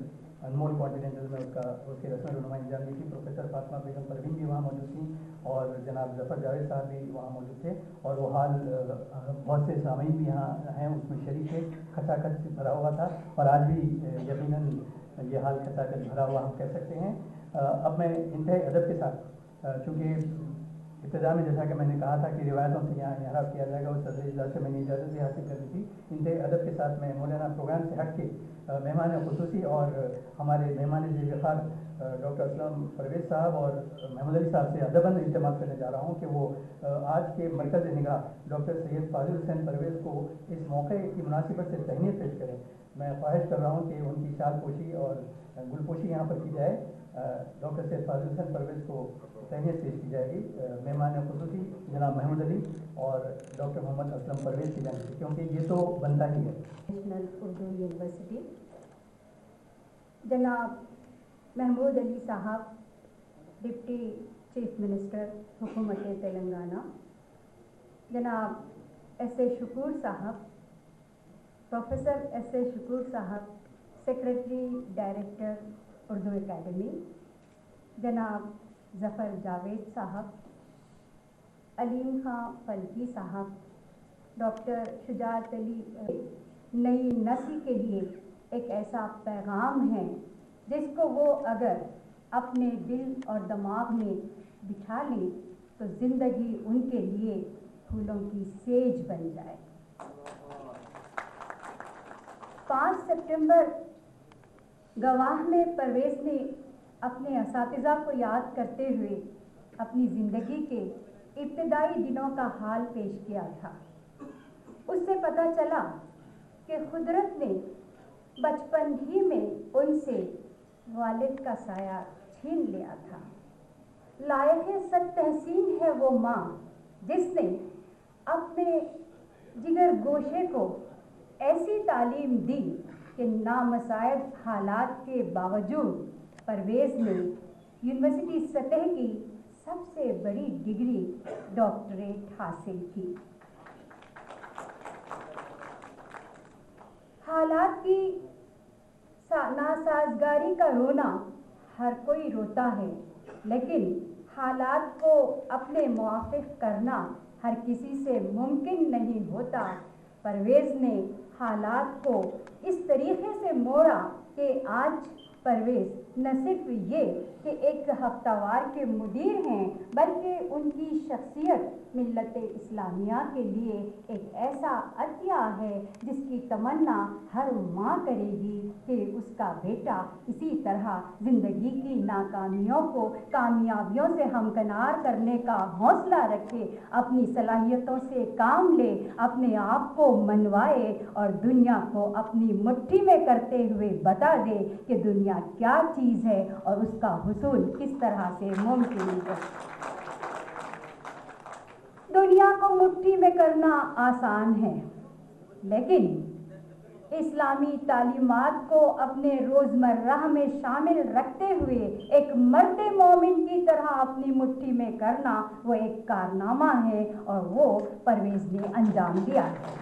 अनमोल कॉन्टिनेंटल में उसकी रस्म रूनुमाई अंजाम दी थी। प्रोफेसर फातिमा बेगम परवीन भी वहाँ मौजूद थी और जनाब जफ़र जावेद साहब भी वहाँ मौजूद थे और वो हाल बहुत से सामीन भी यहाँ हैं उसमें शरीक थे। खचाखच भरा हुआ था और आज भी यकीनन ये हाल खचाखच भरा हुआ हम कह सकते हैं। अब मैं इंतहाई अदब के साथ, चूँकि इब्तदा में जैसा कि मैंने कहा था कि रिवायतों से यहाँ इहराब किया जाएगा, उस सदर इजलास से मैंने इजाज़त भी हासिल कर ली थी। इंतहाई अदब के साथ मैं मौलाना प्रोग्राम से हट के मेहमान खुसूसी और हमारे मेहमान ज़िफ़ार डॉक्टर असलम परवेज़ साहब और महमूद अली साहब से अदबन इल्तिमास करने जा रहा हूँ कि वो आज के मरकज़ निगाह डॉक्टर सैयद फाजिल हुसैन परवेज़ को इस मौके की मुनासिबत से तहनीत पेश करें। मैं ख्वाहिश कर रहा हूँ कि उनकी शाल पोशी और गुलपोशी यहाँ पर की जाए। डॉक्टर सैयद फाजिल हुसैन परवेज़ को तहनीत पेश की जाएगी मेहमान खुसूसी जनाब महमूद अली और डॉक्टर मोहम्मद असलम परवेज़ की जाने से, क्योंकि ये तो बनता ही है। नेशनल उर्दू यूनिवर्सिटी जनाब महमूद अली साहब, डिप्टी चीफ मिनिस्टर हुकूमत तेलंगाना, जनाब एस.ए. शकूर साहब, प्रोफेसर एस.ए. शकूर साहब, सेक्रेटरी डायरेक्टर उर्दू एकेडमी, जनाब ज़फ़र जावेद साहब, अलीम खां फल्की साहब, डॉक्टर शुजात अली, नई नस्ल के लिए एक ऐसा पैगाम है जिसको वो अगर अपने दिल और दिमाग में बिठा लें तो ज़िंदगी उनके लिए फूलों की सेज बन जाए। 5 सितंबर गवाह में परवेज़ ने अपने असातिज़ा को याद करते हुए अपनी ज़िंदगी के इब्तदाई दिनों का हाल पेश किया था। उससे पता चला कि कुदरत ने बचपन ही में उनसे वालिद का साया छीन लिया था। लायक़े सद तहसीन है वो माँ जिसने अपने जिगर गोशे को ऐसी तालीम दी कि नामसायब हालात के बावजूद परवेज़ ने यूनिवर्सिटी सतह की सबसे बड़ी डिग्री डॉक्टरेट हासिल की। हालात की नासाजगारी का रोना हर कोई रोता है, लेकिन हालात को अपने मुआफ़िक करना हर किसी से मुमकिन नहीं होता। परवेज़ ने हालात को इस तरीक़े से मोड़ा कि आज परवेज़ न सिर्फ ये कि एक हफ्तावार के मुदीर हैं, बल्कि उनकी शख्सियत मिल्लत इस्लामिया के लिए एक ऐसा अतिया है जिसकी तमन्ना हर माँ करेगी कि उसका बेटा इसी तरह ज़िंदगी की नाकामियों को कामयाबियों से हमकनार करने का हौसला रखे, अपनी सलाहियतों से काम ले, अपने आप को मनवाए और दुनिया को अपनी मुट्ठी में करते हुए बता दे कि दुनिया क्या चीज़ है और उसका हुसूल किस तरह से मुमकिन है। दुनिया को मुट्ठी में करना आसान है, लेकिन इस्लामी तालीमात को अपने रोज़मर्रा में शामिल रखते हुए एक मर्द मोमिन की तरह अपनी मुट्ठी में करना वो एक कारनामा है और वो परवेज़ ने अंजाम दिया है।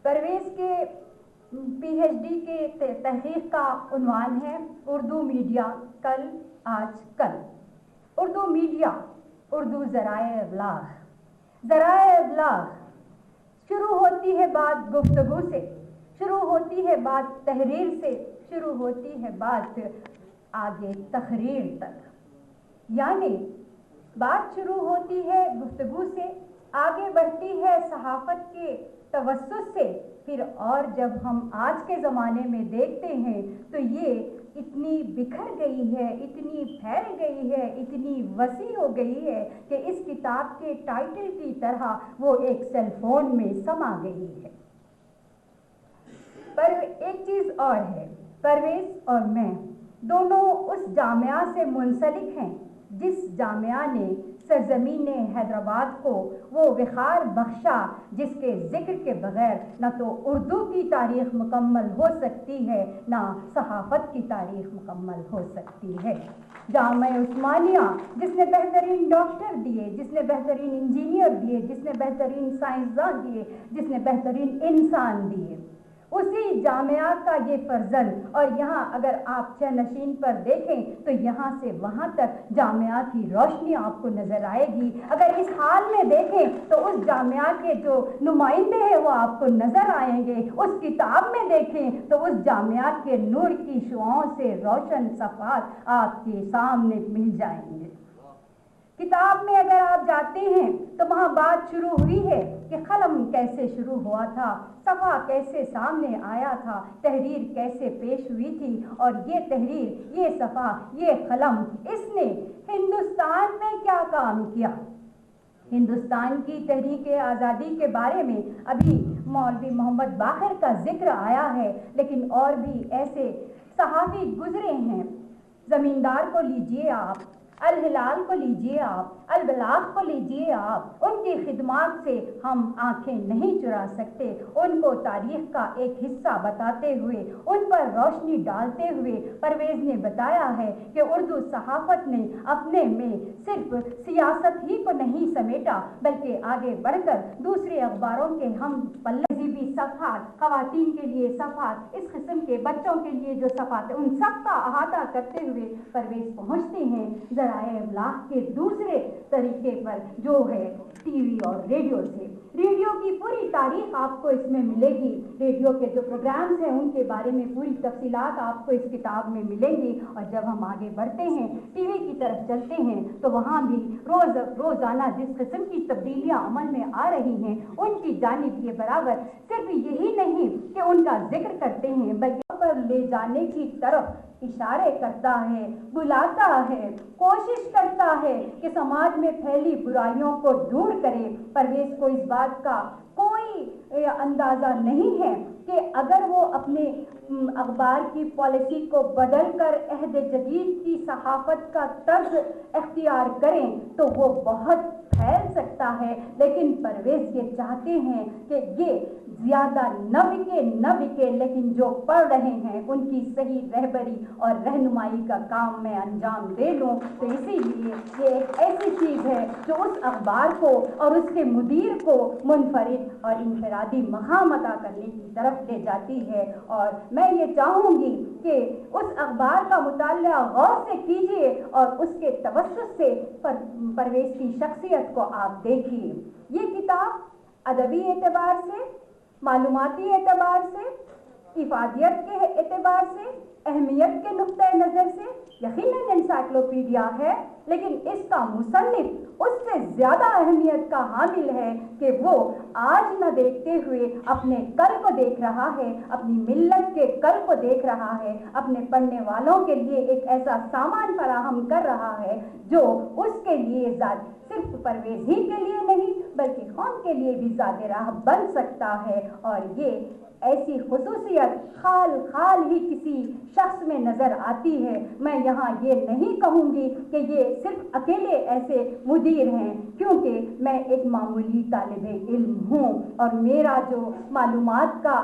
परवेज़ के पीएचडी के तहकीक का उन्वान है उर्दू मीडिया कल आज कल। उर्दू मीडिया, उर्दू ज़राए इब्लाग। ज़राए इब्लाग शुरू होती है बात गुफ्तगू से, शुरू होती है बात तहरीर से, शुरू होती है बात आगे तकरीर तक। यानी बात शुरू होती है गुफ्तगू से, आगे बढ़ती है सहाफ़त के तवस्सुस से, फिर और जब हम आज के ज़माने में देखते हैं तो ये इतनी बिखर गई है, इतनी फैल गई है, इतनी वसी हो गई है कि इस किताब के टाइटल की तरह वो एक सेल फोन में समा गई है। पर एक चीज़ और है, परवेज़ और मैं दोनों उस जामिया से मुंसलिक हैं जिस जामिया ने सरजमीन हैदराबाद को वो विखार बख्शा जिसके ज़िक्र के बग़ैर न तो उर्दू की तारीख़ मुकम्मल हो सकती है, ना सहाफ़त की तारीख़ मुकम्मल हो सकती है। जामिया उस्मानिया जिसने बेहतरीन डॉक्टर दिए, जिसने बेहतरीन इंजीनियर दिए, जिसने बेहतरीन साइंसदान दिए, जिसने बेहतरीन इंसान दिए, اسی جامعہ کا یہ فرزند. اور یہاں اگر آپ چھ نشین پر دیکھیں تو یہاں سے وہاں تک جامعہ کی روشنی آپ کو نظر آئے گی. اگر اس حال میں دیکھیں تو اس جامعہ کے جو نمائندے ہیں وہ آپ کو نظر آئیں گے. اس کتاب میں دیکھیں تو اس جامعہ کے نور کی شعاعوں سے روشن صفحات آپ کے سامنے مل جائیں گے. کتاب میں اگر آپ جاتے ہیں تو وہاں بات شروع ہوئی ہے کہ قلم کیسے شروع ہوا تھا, صفحہ کیسے سامنے آیا تھا, تحریر کیسے پیش ہوئی تھی, اور یہ تحریر, یہ صفحہ, یہ قلم, اس نے ہندوستان میں کیا کام کیا. ہندوستان کی تحریک آزادی کے بارے میں ابھی مولوی محمد باقر کا ذکر آیا ہے, لیکن اور بھی ایسے صحافی گزرے ہیں. زمیندار کو لیجئے آپ, الہلال کو لیجئے آپ, البلاغ کو لیجئے آپ, ان کی خدمات سے ہم آنکھیں نہیں چرا سکتے. ان کو تاریخ کا ایک حصہ بتاتے ہوئے, ان پر روشنی ڈالتے ہوئے پرویز نے بتایا ہے کہ اردو صحافت نے اپنے میں صرف سیاست ہی کو نہیں سمیٹا, بلکہ آگے بڑھ کر دوسرے اخباروں کے ہم پلے بھی صفحات, خواتین کے لیے صفحات, اس قسم کے بچوں کے لیے جو صفحات, ان سب کا احاطہ کرتے ہوئے پرویز پہنچتے ہیں ذرائع ابلاغ کے دوسرے طریقے پر جو ہے ٹی وی اور ریڈیو سے. ریڈیو کی پوری تاریخ آپ کو اس میں ملے گی. ریڈیو کے جو پروگرامز ہیں ان کے بارے میں پوری تفصیلات آپ کو اس کتاب میں ملیں گی. اور جب ہم آگے بڑھتے ہیں, ٹی وی کی طرف چلتے ہیں, تو وہاں بھی روزانہ جس قسم کی تبدیلیاں عمل میں آ رہی ہیں ان کی جانب یہ برابر صرف یہی نہیں کہ ان کا ذکر کرتے ہیں, بلکہ پر لے جانے کی طرف اشارے کرتا ہے, بلاتا ہے, کوشش کرتا ہے کہ سماج میں پھیلی برائیوں کو دور کرے. پرویز کو اس بات کا کوئی اندازہ نہیں ہے کہ اگر وہ اپنے اخبار کی پالیسی کو بدل کر عہد جدید کی صحافت کا طرز اختیار کریں تو وہ بہت پھیل سکتا ہے. لیکن پرویز یہ چاہتے ہیں کہ یہ زیادہ نہ بکے, لیکن جو پڑھ رہے ہیں ان کی صحیح رہبری اور رہنمائی کا کام میں انجام دے لوں. تو اسی لیے یہ ایک ایسی چیز ہے جو اس اخبار کو اور اس کے مدیر کو منفرد اور انفرادی مقام عطا کرنے کی طرف لے جاتی ہے. اور میں یہ چاہوں گی کہ اس اخبار کا مطالعہ غور سے کیجیے اور اس کے توسط سے پرویز کی شخصیت کو آپ دیکھیے. یہ کتاب ادبی اعتبار سے, معلوماتی اعتبار سے, افادیت کے اعتبار سے, اہمیت کے نقطۂ نظر سے یقیناً انسائکلوپیڈیا ہے, لیکن اس کا مصنف اس سے زیادہ اہمیت کا حامل ہے کہ وہ آج نہ دیکھتے ہوئے اپنے کل کو دیکھ رہا ہے, اپنی ملت کے کل کو دیکھ رہا ہے, اپنے پڑھنے والوں کے لیے ایک ایسا سامان فراہم کر رہا ہے جو اس کے لیے صرف پرویز ہی کے لیے نہیں بلکہ قوم کے لیے بھی ذات راہ بن سکتا ہے. اور یہ ایسی خصوصیت خال ہی کسی شخص میں نظر آتی ہے. میں یہاں یہ نہیں کہوں گی کہ یہ صرف اکیلے ایسے مدیر ہیں, کیونکہ میں ایک معمولی طالب علم ہوں اور میرا جو معلومات کا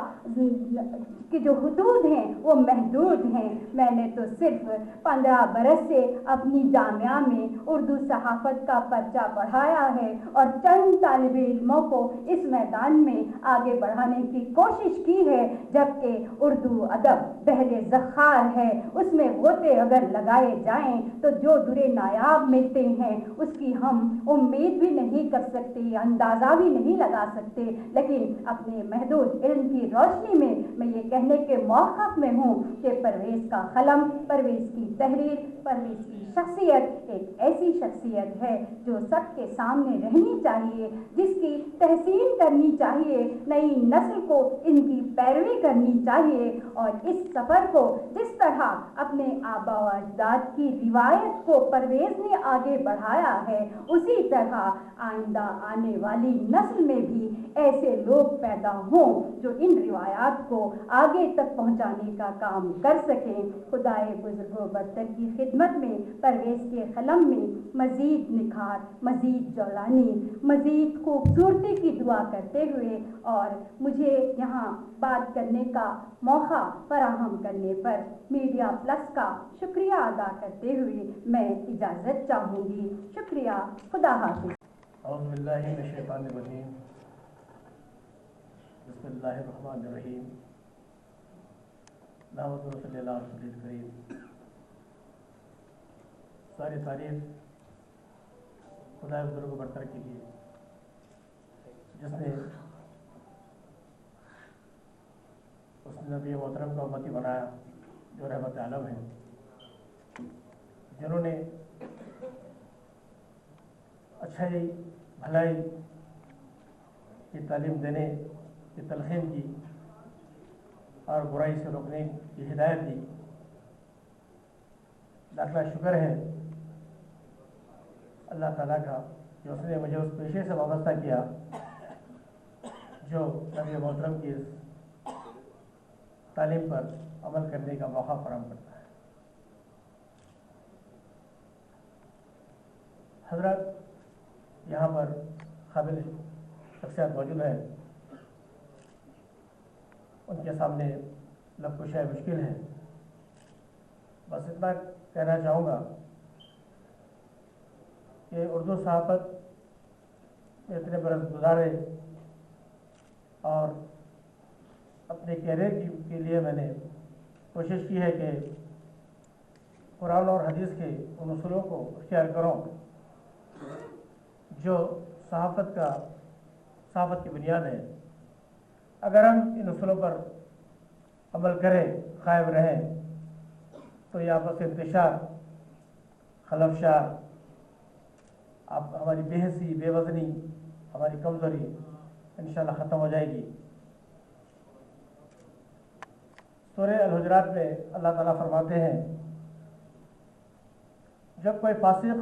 کہ جو حدود ہیں وہ محدود ہیں. میں نے تو صرف 15 برس سے اپنی جامعہ میں اردو صحافت کا پرچہ پڑھایا ہے اور چند طالب علموں کو اس میدان میں آگے بڑھانے کی کوشش کی ہے, جبکہ اردو ادب بحر ذخار ہے. اس میں غوطے اگر لگائے جائیں تو جو درے نایاب ملتے ہیں اس کی ہم امید بھی نہیں کر سکتے, اندازہ بھی نہیں لگا سکتے. لیکن اپنے محدود علم کی روشنی میں میں یہ کہنے کے موقف میں ہوں کہ پرویز کا قلم, پرویز کی تحریر, پرویز کی شخصیت ایک ایسی شخصیت ہے جو سب کے سامنے رہنی چاہیے, جس کی تحسین کرنی چاہیے, نئی نسل کو ان کی پیروی کرنی چاہیے. اور اس سفر کو جس طرح اپنے آبا و اجداد کی روایت کو پرویز نے آگے بڑھایا ہے, اسی طرح آئندہ آنے والی نسل میں بھی ایسے لوگ پیدا ہوں جو ان روایات کو آگے تک پہنچانے کا کام کر سکیں. خدائے بزرگ و برتر کی خدمت میں پرویز کے قلم میں مزید نکھار, مزید جولانی, مزید خوبصورتی کی دعا کرتے ہوئے اور مجھے یہاں بات کرنے کا موقع فراہم کرنے پر میڈیا پلس کا شکریہ ادا کرتے ہوئے میں اجازت چاہوں گی. شکریہ. خدا حافظ. اعوذ باللہ من الشیطان الرجیم. بسم اللہ الرحمن الرحیم. दावत रसूलुल्लाह करीम। सारी तारीफ खुदा बुजुर्ग बरतर के लिए जिसने उस नबी मोहतरम को उम्मती बनाया जो रहमत आलम है, जिन्होंने अच्छाई भलाई की तालीम देने की तलखीन की और बुराई से रोकने की हिदायत दी। लाख लाख शुक्र है अल्लाह ताला का कि उसने मुझे उस पेशे से वाबस्ता किया जो नबी मोहतरम की इस तालीम पर अमल करने का मौका फराहम करता है। हजरत यहाँ पर काबिल शख्सियत मौजूद है, उनके सामने लफ्ज़ कुशाई मुश्किल है। बस इतना कहना चाहूँगा कि उर्दू सहाफ़त में इतने बरस गुजारे और अपने कैरियर के लिए मैंने कोशिश की है कि कुरान और हदीस के उन उसूलों को इख्तियार करूँ जो सहाफ़त की बुनियाद है। अगर हम इन उसूलों पर अमल करें, कायम रहें, तो ये आपस इंतशार, खलफशार, आप हमारी बेहसी, बेवज़नी, हमारी कमज़ोरी इंशाअल्लाह ख़त्म हो जाएगी। सूरह अल-हुजरात में अल्लाह ताला फरमाते हैं, जब कोई फासिक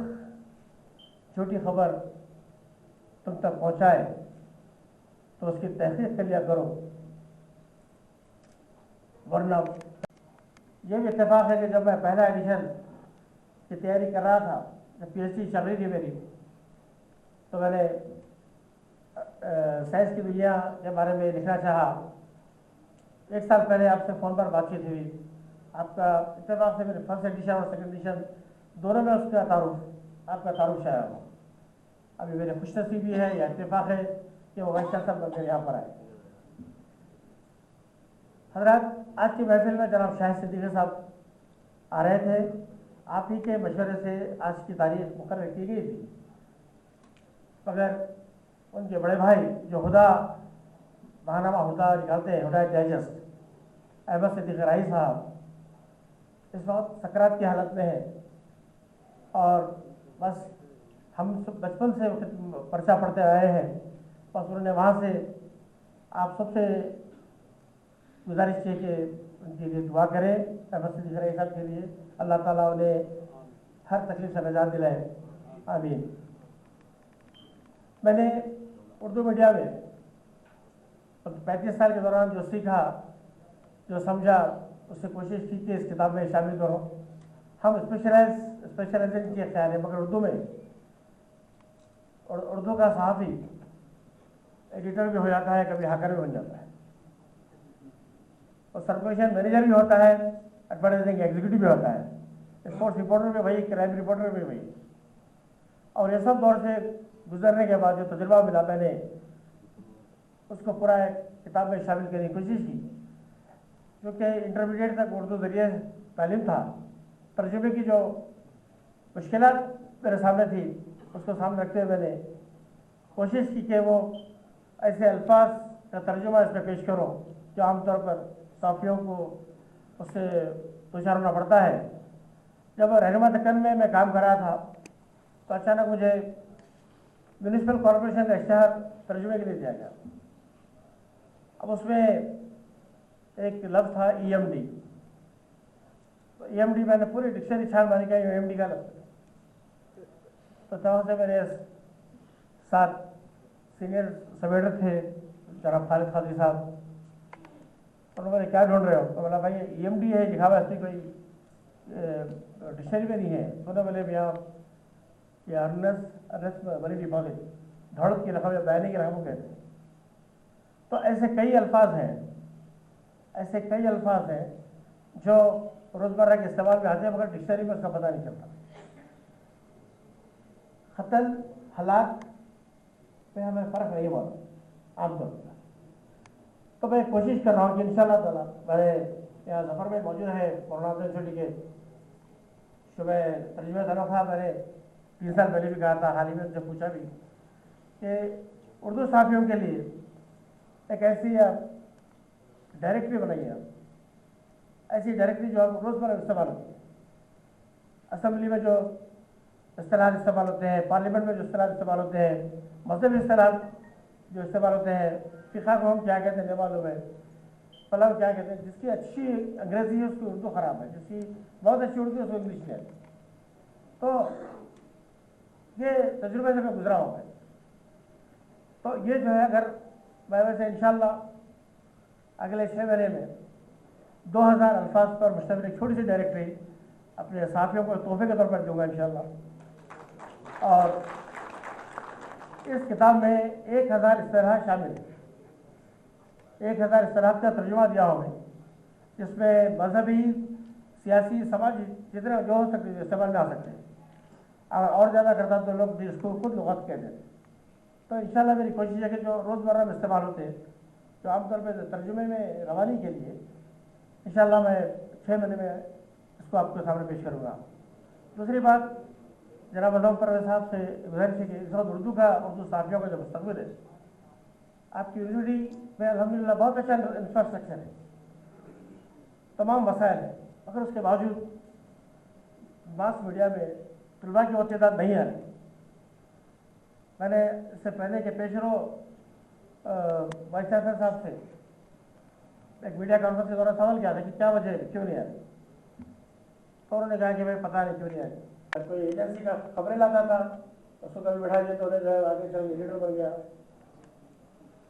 झूठी खबर तुम तक पहुँचाए तो उसकी तहक़ीक़ कर लिया करो, वरना ये भी इत्तेफाक है कि जब मैं पहला एडिशन की तैयारी कर रहा था, जब PhD चल रही थी मेरी, तो मैंने साइंस की दुनिया के बारे में लिखना चाहा। एक साल पहले आपसे फ़ोन पर बातचीत हुई, आपका इत्तेफाक से मेरे फर्स्ट एडिशन और सेकंड एडिशन दोनों में उसका आपका तारुफ शाया हो। अभी मेरे खुशनसीबी है या इत्तेफाक है कि वो वाइस चांसलर बनकर यहाँ पर आए। हज़रात, आज की महफिल में जनाब शाहिद सिद्दीकी साहब आ रहे थे। आप ही के मशवरे से आज की तारीख मुकर्रर की गई थी, मगर उनके बड़े भाई जो हुदा बहानामा हुदा निकालते हैं, हुदा डाइजेस्ट, अहमद सिद्दीकी राही साहब इस वक्त सकरात की हालत में है और बस हम सब बचपन से पर्चा पढ़ते आए हैं। बस उन्होंने वहाँ से आप सबसे गुजारिश की कि उनके लिए दुआ करें, अहमद सिद्दीकी राही साहब के लिए अल्लाह ताला उन्हें हर तकलीफ से निजात दिलाए, आमीन। मैंने उर्दू मीडिया में 35 साल के दौरान जो सीखा, जो समझा, उससे कोशिश की कि इस किताब में शामिल करूँ। हम स्पेशलाइजेशन किए ख्याल है, मगर उर्दू में, और उर्दू का सहाफ़ी एडिटर भी हो जाता है, कभी हाकर भी बन जाता है, और सर्कुलेशन मैनेजर भी होता है, एडवर्टाइजिंग एग्जीक्यूटिव भी होता है, स्पोर्ट्स रिपोर्टर भी वही, क्राइम रिपोर्टर भी वही। और ये सब दौर से गुजरने के बाद जो तजुर्बा मिला, मैंने उसको पूरा किताब में शामिल करने की कोशिश की। क्योंकि इंटरमीडिएट तक उर्दू ज़रिए तालीम था, तर्जुमे की जो मुश्किलात मेरे सामने थी उसको सामने रखते हुए मैंने कोशिश की कि वो ऐसे अल्फाज का तर्जुमा इसमें पेश करो जो आमतौर पर साफ़ियों को उससे दुचार होना पड़ता है। जब रहनुमा दक्कन में मैं काम कर रहा था तो अचानक मुझे म्यूनिसिपल कॉरपोरेशन का इश्तिहार तर्जुमे के लिए दिया गया। अब उसमें एक लफ्ज़ था EMD, तो EMD मैंने पूरी डिक्शनरी छान मारी का EMD का लफ्ज़। तो तब से मेरे साथ सीनियर सबेडर थे जनाब खालिद खादी साहब, उन्होंने क्या ढूंढ रहे हो, तो बोला भाई EMD है लिखा हुआ, ऐसी कोई डिक्शनरी में नहीं है। तो बोले भैया ये अर्नस बड़ी डिपॉजिट धौड़त की रकम या बयानी की रकम कहते हैं। तो ऐसे कई अल्फाज हैं जो रोज़मर्रा के इस्तेमाल में आते हैं, मगर डिक्शनरी में उसका पता नहीं चलता। खतल हालात में हमें फ़र्क नहीं हुआ आमतौर पर। तो मैं कोशिश कर रहा हूँ कि इंशाअल्लाह ताला मैं यहाँ ज़फ़र में मौजूद है मौलाना यूनिवर्सिटी के शुबे तर्जुमे तलब था। मैंने 3 साल पहले भी कहा था, हाल ही में जब पूछा भी कि उर्दू सहाफ़ियों के लिए एक ऐसी डायरेक्टरी बनाइए आप, ऐसी डायरेक्टरी जो आप रोज़मर्रा इस्तेमाल होती है। असम्बली में जो इस्तेलाह इस्तेमाल होते हैं, पार्लियामेंट में जो इस्तेलाह इस्तेमाल होते हैं, मजहबी इस्तेलाह जो इस्तेमाल होते हैं, फ़िक़्ह को हम क्या कहते हैं मालूम है, फलाह क्या कहते हैं, जिसकी अच्छी अंग्रेज़ी है उसकी उर्दू ख़राब है, जिसकी बहुत अच्छी उर्दू है उसको इंग्लिश में है। तो ये तजुर्बे से मैं गुजरा हूँ मैं। तो ये जो है अगर मैं वैसे इंशाअल्लाह अगले 6 महीने में 2000 अल्फाज पर मुश्तमिल एक छोटी सी डायरेक्टरी अपने साथियों को तोहफे के तौर पर दूंगा इंशाअल्लाह। और इस किताब में 1000 इस्तिलाह शामिल है। 1000 इस्तिलाह का तर्जुमा दिया हूँ मैं, जिसमें मजहबी, सियासी, समाजी जितने जो हो सकते इस्तेमाल में आ सकते हैं। और ज़्यादा करता तो लोग इसको खुद लुग़त कहते हैं। तो इंशाअल्लाह मेरी कोशिश है कि जो रोज़मर्रा में इस्तेमाल होते हैं, जो आमतौर पर तर्जुमे में रवानी के लिए, इंशाअल्लाह मैं 6 महीने में इसको आपके सामने पेश करूँगा। दूसरी बात, जनाब अज़म परवेज़ साहब से गुजारिश है कि इस वक्त उर्दू सहाफ़ियों का जो मुस्तक़बिल है, आपकी यूनिवर्सिटी में अल्हम्दुलिल्लाह बहुत अच्छा इंफ्रास्ट्रक्चर है, तमाम वसाइल है, मगर उसके बावजूद मास मीडिया में तलबा की वो तादाद नहीं आ रही। मैंने इससे पहले के पेशरो वाइस चांसलर साहब से एक मीडिया कॉन्फ्रेंस के दौरान सवाल किया था कि क्या वजह है, क्यों नहीं आ रही। तो उन्होंने कहा कि भाई पता नहीं क्यों नहीं आ रही। कोई एजेंसी का खबरें लाता था, उसको कभी बैठा दिया तो उन्हें आगे चल लीडर बन गया।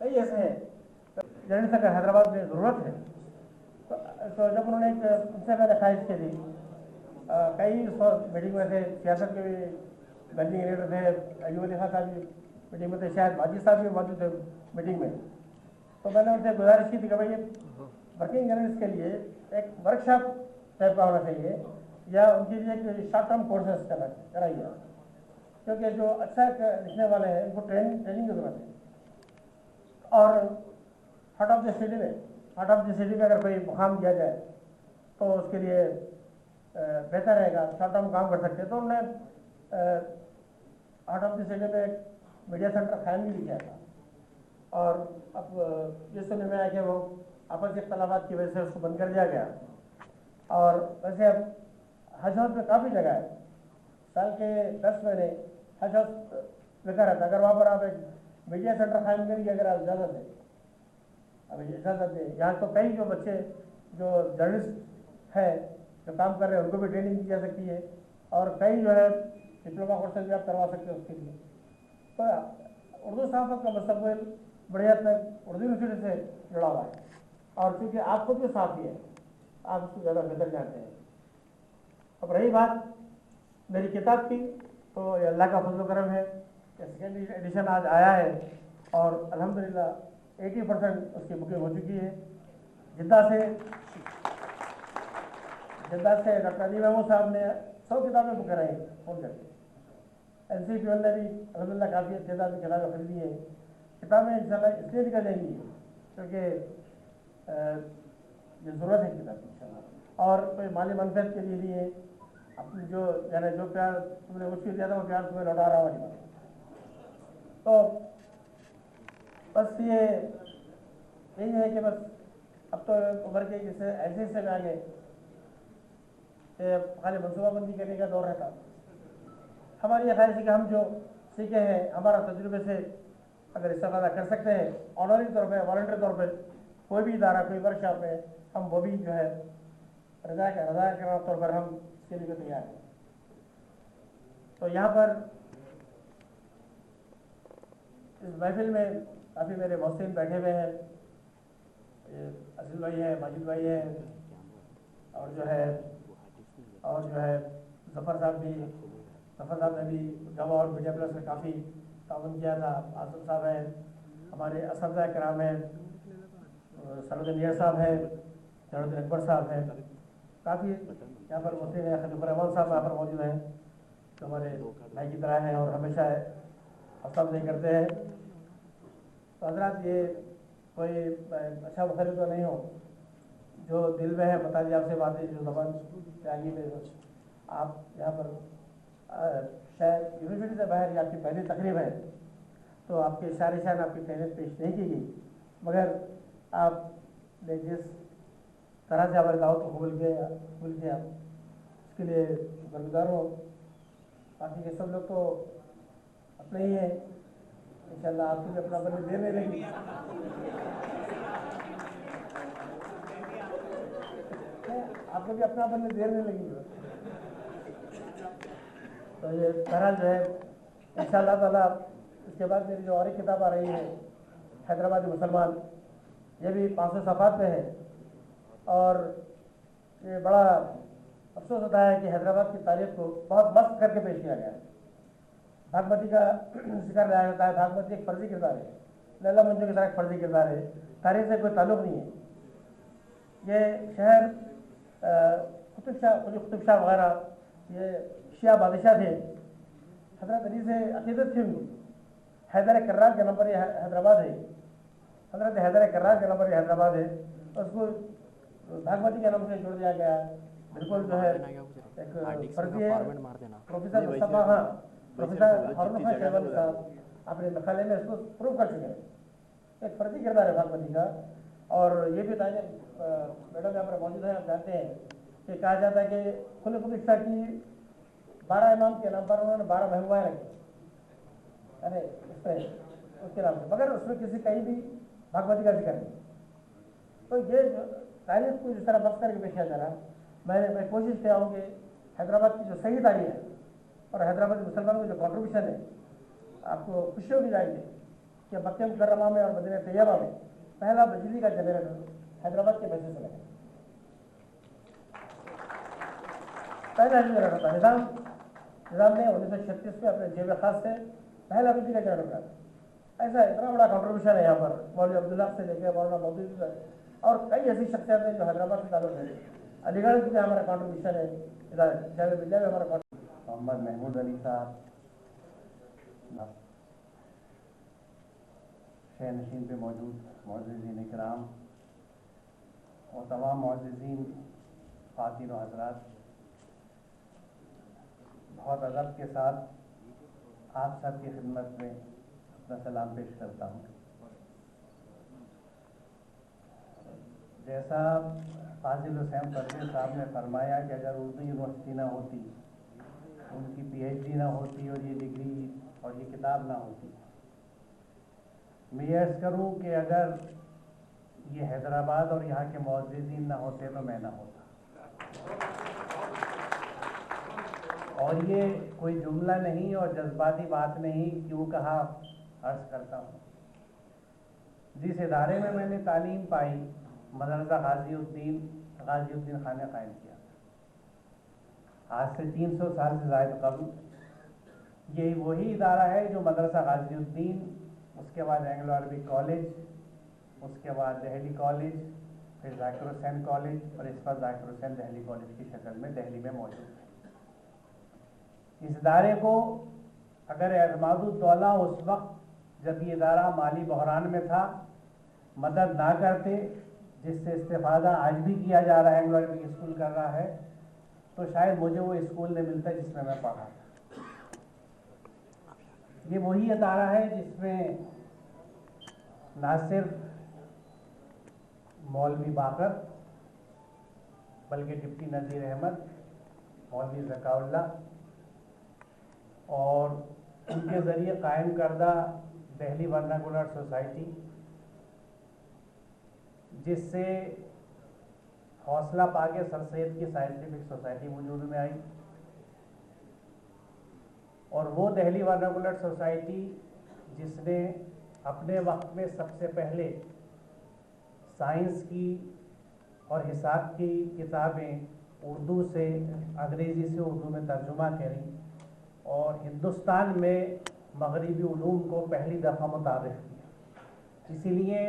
कई ऐसे हैं जर्नलिस्ट का हैदराबाद में ज़रूरत है। तो जब उन्होंने उनसे मैंने ख्वाहिश की थी, कई मीटिंग में थे, सियासत के भी गंदी लीडर थे, अयूब अली खान साहब भी मीटिंग में थे, शायद माजिद साहब भी मौजूद थे मीटिंग में। तो मैंने उनसे गुजारिश की थी कि भाई ये वर्किंग जर्नलिस्ट के लिए एक वर्कशॉप टाइप का होना चाहिए, या उनके लिए एक शॉर्ट टर्म कोर्सेस कराइए, क्योंकि जो अच्छा लिखने वाले हैं उनको ट्रेनिंग की ज़रूरत है। और हार्ट ऑफ द सिटी में अगर कोई मुकाम दिया जाए तो उसके लिए बेहतर रहेगा, शॉर्ट टर्म काम कर सकते हैं। तो उन्होंने हार्ट ऑफ द सिटी में एक मीडिया सेंटर कायम भी किया था, और अब ये सुनने में आया कि वो आपस के इख्तलाफात की वजह से उसको बंद कर दिया गया। और वैसे अब हज हाउस में काफ़ी जगह है, साल के 10 महीने हज हाउस लगा रहता है। अगर वहाँ पर आप एक मीडिया सेंटर कायम करेंगे, अगर आप इजाज़त दें, अभी इजाज़त दें, यहाँ तो कई जो बच्चे जो जर्नलिस्ट हैं जो काम कर रहे हैं उनको भी ट्रेनिंग दी जा सकती है, और कई जो है डिप्लोमा कोर्सेज भी आप करवा सकते हैं उसके लिए। तो उर्दू सहाफ़त का मुस्तक़बिल बड़े हद तक उर्दू यूनिवर्सिटी से जुड़ा हुआ है, और चूँकि आप खुद भी साथी हैं, आप उसको ज़्यादा बेहतर जानते हैं। अब रही बात मेरी किताब की, तो ये अल्लाह का फज़ल करम है, सेकेंड एडिशन आज आया है, और अल्हम्दुलिल्लाह 80% उसकी बुकिंग हो चुकी है। जिद्दा से डॉक्टर अली महमूद साहब ने 100 किताबें बुक कराई फ़ोन करके। NCPL ने भी अल्हम्दुलिल्लाह काफ़ी तादाद में किताबें खरीदी हैं। किताबें इंशाअल्लाह इसलिए निकलेंगी क्योंकि ये ज़रूरत है किताब इंशाअल्लाह, और कोई माली मनफियत के लिए नहीं है। अपनी जो यानी जो प्यार तुमने मुझको दिया था वो प्यार तुम्हें लौटा रहा हूँ। तो बस ये यही है कि बस अब तो उम्र के जैसे ऐसे हिस्से में आ गए कि खाली मनसूबाबंदी करने का दौर रहता। हमारी ये ख्वाहिश है कि हम जो सीखे हैं हमारा तजुर्बे से अगर इस्तेफादा कर सकते हैं, ऑनरी तौर पर, वॉलंटरी तौर पर, कोई भी इदारा, कोई वर्कशॉप में हम वो भी जो है रजा के तौर पर हम इसके लिए तैयार हैं। तो यहाँ पर इस महफिल में काफ़ी मेरे मोहसिन बैठे हुए हैं, अजील भाई हैं, माजिद भाई हैं, और जो है ज़फ़र साहब ने भी जमा और मीडिया प्लस में काफ़ी ताउन किया था। आसिफ साहब हैं, हमारे असदज़ा कराम हैं, सरोज नियर साहब हैं, जरूर अकबर साहब हैं, काफ़ी यहाँ पर मोहसिन हैं, खलीफुर रहमान साहब यहाँ पर मौजूद हैं जो हमारे भाई की तरह हैं और हमेशा हौसला अफजाई करते हैं। तो हज़रात, ये कोई अच्छा मुखलिफ तो नहीं हो, जो दिल में है बता दिया आपसे बातें जो जबान त्यागी में आप यहाँ पर शायद यूनिवर्सिटी से बाहर ये आपकी पहली तकरीब है, तो आपके इशारे शायद आपकी खैरियत पेश नहीं की गई, मगर आपने जिस तरह से हमारे दावत को कबूल किया उसके लिए शुक्रगुजार हो। बाकी के सब लोग तो अपने ही हैं, इंशाल्लाह आपको भी अपना बने देने लगी। आपको भी अपना बनने देर नहीं लगी। तो ये तरह जो है इंशाअल्लाह ताला इसके बाद मेरी जो और एक किताब आ रही है हैदराबादी मुसलमान, ये भी 500 सफ़ात पे है। और ये बड़ा अफसोस होता है कि हैदराबाद की तारीख को बहुत मस्त करके पेश किया गया है। भागमती का जिक्र लाया जाता है। भागमती एक फर्जी किरदार है, लैला मंजू की तरह एक फर्जी किरदार है, तारीख से कोई ताल्लुक़ नहीं है। ये शहर कुतुब शाह वगैरह ये शिया बादशाह थे, हज़रत अली से अक़ीदत थी उनकी। हैदर कर्रार के नंबर ये हैदराबाद है, हज़रत हैदर कर्रार के नंबर ये हैदराबाद है, उसको भागमती के नाम से जोड़ दिया गया। बिल्कुल जो है एक फर्जी है। प्रोफेसर मुस्तफ़ा खां, प्रोफेसर हारून खां शहबानी साहब अपने मकाले में इसको प्रूव कर चुके हैं। एक फर्जी किरदार है भागमती का। और ये भी मैडम यहाँ पर मौजूद है, आप जानते हैं कि कहा जाता है कि खुले कुतुब की 12 इमाम के नाम पर उन्होंने 12 महबूबाएँ रखी, अरे इस पर उसके नाम से, मगर उसमें किसी कहीं भी भागवती का जिक्र नहीं। तो ये तारीख को जिस तरह बख्श करके पेश किया जा रहा है, मैं कोशिश किया हूँ कि हैदराबाद की जो सही तारीख है और हैदराबादी मुसलमानों की जो कॉन्ट्रीब्यूशन है, आपको खुशी होगी जाएंगे कि मक्के मुकर्रमा में और मदीना तैयबा में पहला बिजली का जनरेटर हैदराबाद के पैसे से लगा। पहला जनरेटर था निज़ाम ने 1936 में अपने जेब खास से पहला बिजली का जनरेटर बनाया। ऐसा इतना बड़ा कॉन्ट्रीब्यूशन है यहाँ पर मौलवी अब्दुल्ला से लेकर मौलाना मौदूदी तक और कई ऐसी शख्सियत हैं जो हैदराबाद से ताल्लुक़ है। अलीगढ़ में हमारा कॉन्ट्रीब्यूशन है, जामिया मिल्लिया में हमारा मोहम्मद महमूद अली साहब शहर नशीन पे मौजूद मुअज़्ज़िज़ीन इकराम और तमाम मुअज़्ज़िज़ीन ख़वातीन व हज़रात, बहुत अदब के साथ आप सब की खिदमत में अपना सलाम पेश करता हूँ। जैसा फाजिल हुसैन परवेज़ साहब ने फरमाया कि अगर उर्दू यूनिवर्सिटी ना होती, उनकी PhD ना होती और ये डिग्री और ये किताब ना होती, मैं ये अर्ज़ करूँ कि अगर ये हैदराबाद और यहाँ के मुअज़्ज़िज़ीन ना होते तो मैं ना होता। और ये कोई जुमला नहीं और जज्बाती बात नहीं, क्यों कहा अर्ज़ करता हूँ। जिस इदारे में मैंने तालीम पाई, मदरसा गाज़ीउद्दीन खान ने कायम किया, आज से 300 साल से ज़ायद कबल। यही वही इदारा है जो मदरसा गाज़ीउद्दीन, उसके बाद एंग्लो अरबिक कॉलेज, उसके बाद दिल्ली कॉलेज, फिर ज़ाकिर हुसैन कॉलेज और इस पर ज़ाकिर हुसैन दिल्ली कॉलेज की शक्ल में दिल्ली में मौजूद है। इस इदारे को अगर एतमादुद्दौला उस वक्त जब ये इदारा माली बहरान में था मदद ना करते, जिससे इस्तेफादा आज भी किया जा रहा है, एंग्लो अरबिक स्कूल कर रहा है, तो शायद मुझे वो स्कूल नहीं मिलता जिसमें मैं पढ़ा था। ये वही इदारा है जिसमें ना सिर्फ मौलवी बाकर बल्कि डिप्टी नज़ीर अहमद, मौलवी ज़काउल्ला और उनके ज़रिए कायम करदा दिल्ली वर्नाकुलर सोसाइटी, जिससे हौसला पाके सर सैयद की साइंटिफिक सोसाइटी वजूद में आई, और वो दिल्ली वर्नाकुलर सोसाइटी जिसने अपने वक्त में सबसे पहले साइंस की और हिसाब की किताबें उर्दू से अंग्रेज़ी से उर्दू में तर्जुमा करी और हिंदुस्तान में मगरबी उलूम को पहली दफ़ा मुतारिफ किया। इसीलिए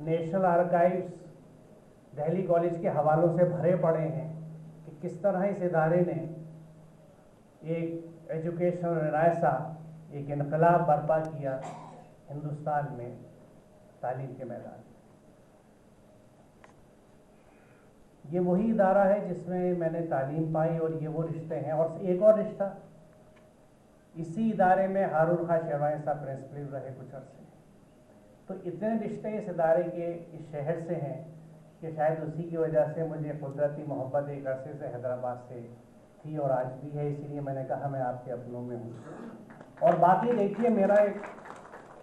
नेशनल आर्काइव्स दिल्ली कॉलेज के हवालों से भरे पड़े हैं कि किस तरह इस इदारे ने एक एजुकेशनल रिनायसा, एक इनकलाब बर्पा किया हिंदुस्तान में तालीम के मैदान। یہ وہی ادارہ ہے جس میں میں نے تعلیم پائی اور یہ وہ رشتے ہیں. اور ایک اور رشتہ اسی ادارے میں ہارون خان شیروانی صاحب پرنسپل رہے کچھ عرصے. تو اتنے رشتے اس ادارے کے اس شہر سے ہیں کہ شاید اسی کی وجہ سے مجھے قدرتی محبت ایک عرصے سے حیدرآباد سے تھی اور آج بھی ہے. اسی لیے میں نے کہا میں آپ کے اپنوں میں ہوں. اور باقی دیکھیے میرا ایک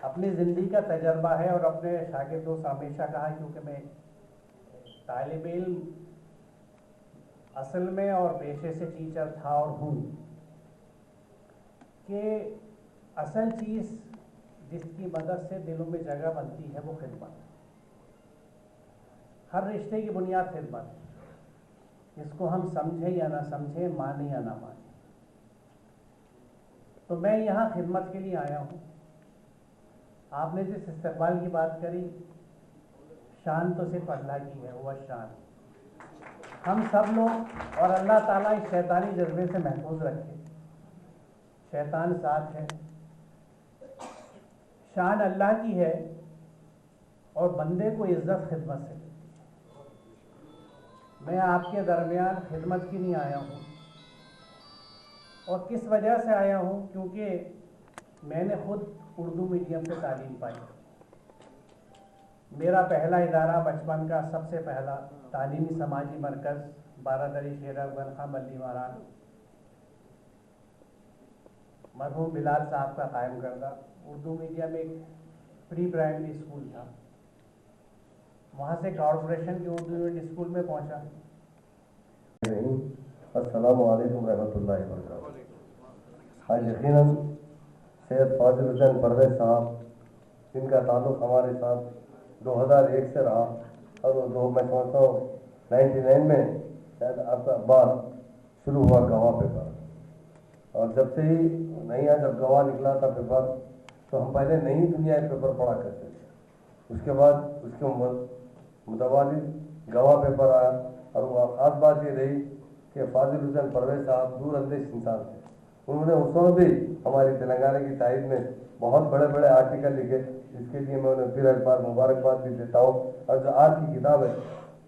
اپنی زندگی کا تجربہ ہے اور اپنے شاگردوں سے ہمیشہ کہا, کیونکہ میں طالب علم اصل میں اور پیشے سے ٹیچر تھا اور ہوں, کہ اصل چیز جس کی مدد سے دلوں میں جگہ بنتی ہے وہ خدمت. ہر رشتے کی بنیاد خدمت ہے, جس کو ہم سمجھیں یا نہ سمجھیں, مانیں یا نہ مانیں. تو میں یہاں خدمت کے لیے آیا ہوں. آپ نے جس استقبال کی بات کری, شان تو صرف اللہ کی ہے, وہ شان ہم سب لوگ اور اللہ تعالیٰ اس شیطانی جذبے سے محفوظ رکھے. شیطان ساتھ ہے, شان اللہ کی ہے اور بندے کو عزت خدمت سے. میں آپ کے درمیان خدمت کے لیے آیا ہوں, اور کس وجہ سے آیا ہوں, کیونکہ میں نے خود اردو میڈیم سے تعلیم پائی. میرا پہلا ادارہ بچپن کا سب سے پہلا تعلیمی سماجی مرکز بارادری شیر افغان خان بلی ماران مرحوم بلال صاحب کا قائم کردہ اردو میڈیم ایک پری پرائمری اسکول تھا. وہاں سے کارپوریشن کے اردو یونٹ اسکول میں پہنچا. السلام علیکم رحمۃ اللہ وبرکاتہ. آج یقیناً سید فاضل حسین پرویز صاحب, جن کا تعلق ہمارے ساتھ 2001 سے رہا, اور میں سمجھتا ہوں 99 میں شاید آپ کا اخبار شروع ہوا گواہ پیپر, اور جب سے ہی نیا جب گواہ نکلا تھا پیپر, تو ہم پہلے نئی دنیا پیپر پڑھا کرتے تھے. اس کے بعد اس کے متوالد گواہ پیپر آیا, اور وہ خاص بات یہ رہی کہ فاضل حسین پرویز صاحب دور اندیش انسان تھے. انہوں نے اس وقت بھی ہماری تلنگانہ کی تائید میں بہت بڑے بڑے آرٹیکل لکھے, جس کے لیے میں انہیں پھر ایک بار مبارکباد بھی دیتا ہوں. اور جو آج کی کتاب ہے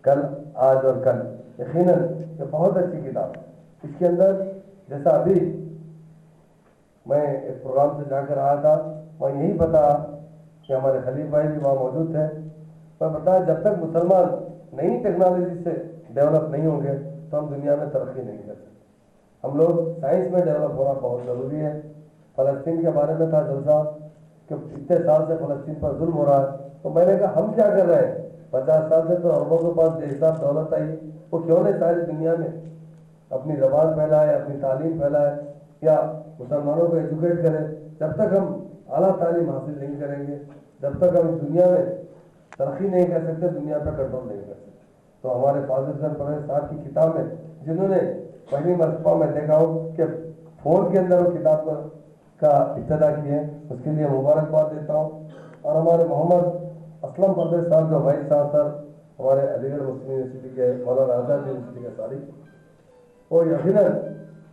کل آج اور کل, یقیناً یہ بہت اچھی کتاب ہے. اس کے اندر جیسا ابھی میں ایک پروگرام سے جا کر آیا تھا, وہاں یہی بتا کہ ہمارے خلیل بھائی بھی وہاں موجود تھے. میں بتایا جب تک مسلمان نئی ٹیکنالوجی سے ڈیولپ نہیں ہوں گے تو ہم دنیا میں ترقی نہیں کر سکتے. ہم لوگ سائنس میں ڈیولپ ہونا بہت ضروری ہے. فلسطین کے بارے میں تھا جلسہ کہ اتنے سال سے فلسطین پر ظلم ہو رہا ہے, تو میں نے کہا ہم کیا کر رہے ہیں؟ 50 سال سے تو عربوں کے پاس بے حساب دولت آئی, وہ کیوں نہیں ساری دنیا میں اپنی زبان پھیلائے, اپنی تعلیم پھیلائے, یا مسلمانوں کو ایجوکیٹ کریں. جب تک ہم اعلیٰ تعلیم حاصل نہیں کریں گے, جب تک ہم دنیا میں ترقی نہیں کر سکتے, دنیا پہ کنٹرول نہیں کر سکتے. تو ہمارے فاضل حسین پرویز صاحب کی کتاب میں, جنہوں نے پہلی مرتبہ میں دیکھا ہوں کہ فون کے اندر وہ کتاب کا ابتدا کی ہے, اس کے لیے مبارکباد دیتا ہوں. اور ہمارے محمد اسلم پرویز صاحب جو وائس چانسلر ہمارے علی گڑھ مسلم یونیورسٹی کے, مولانا آزاد یونیورسٹی کے ساری, اور یقیناً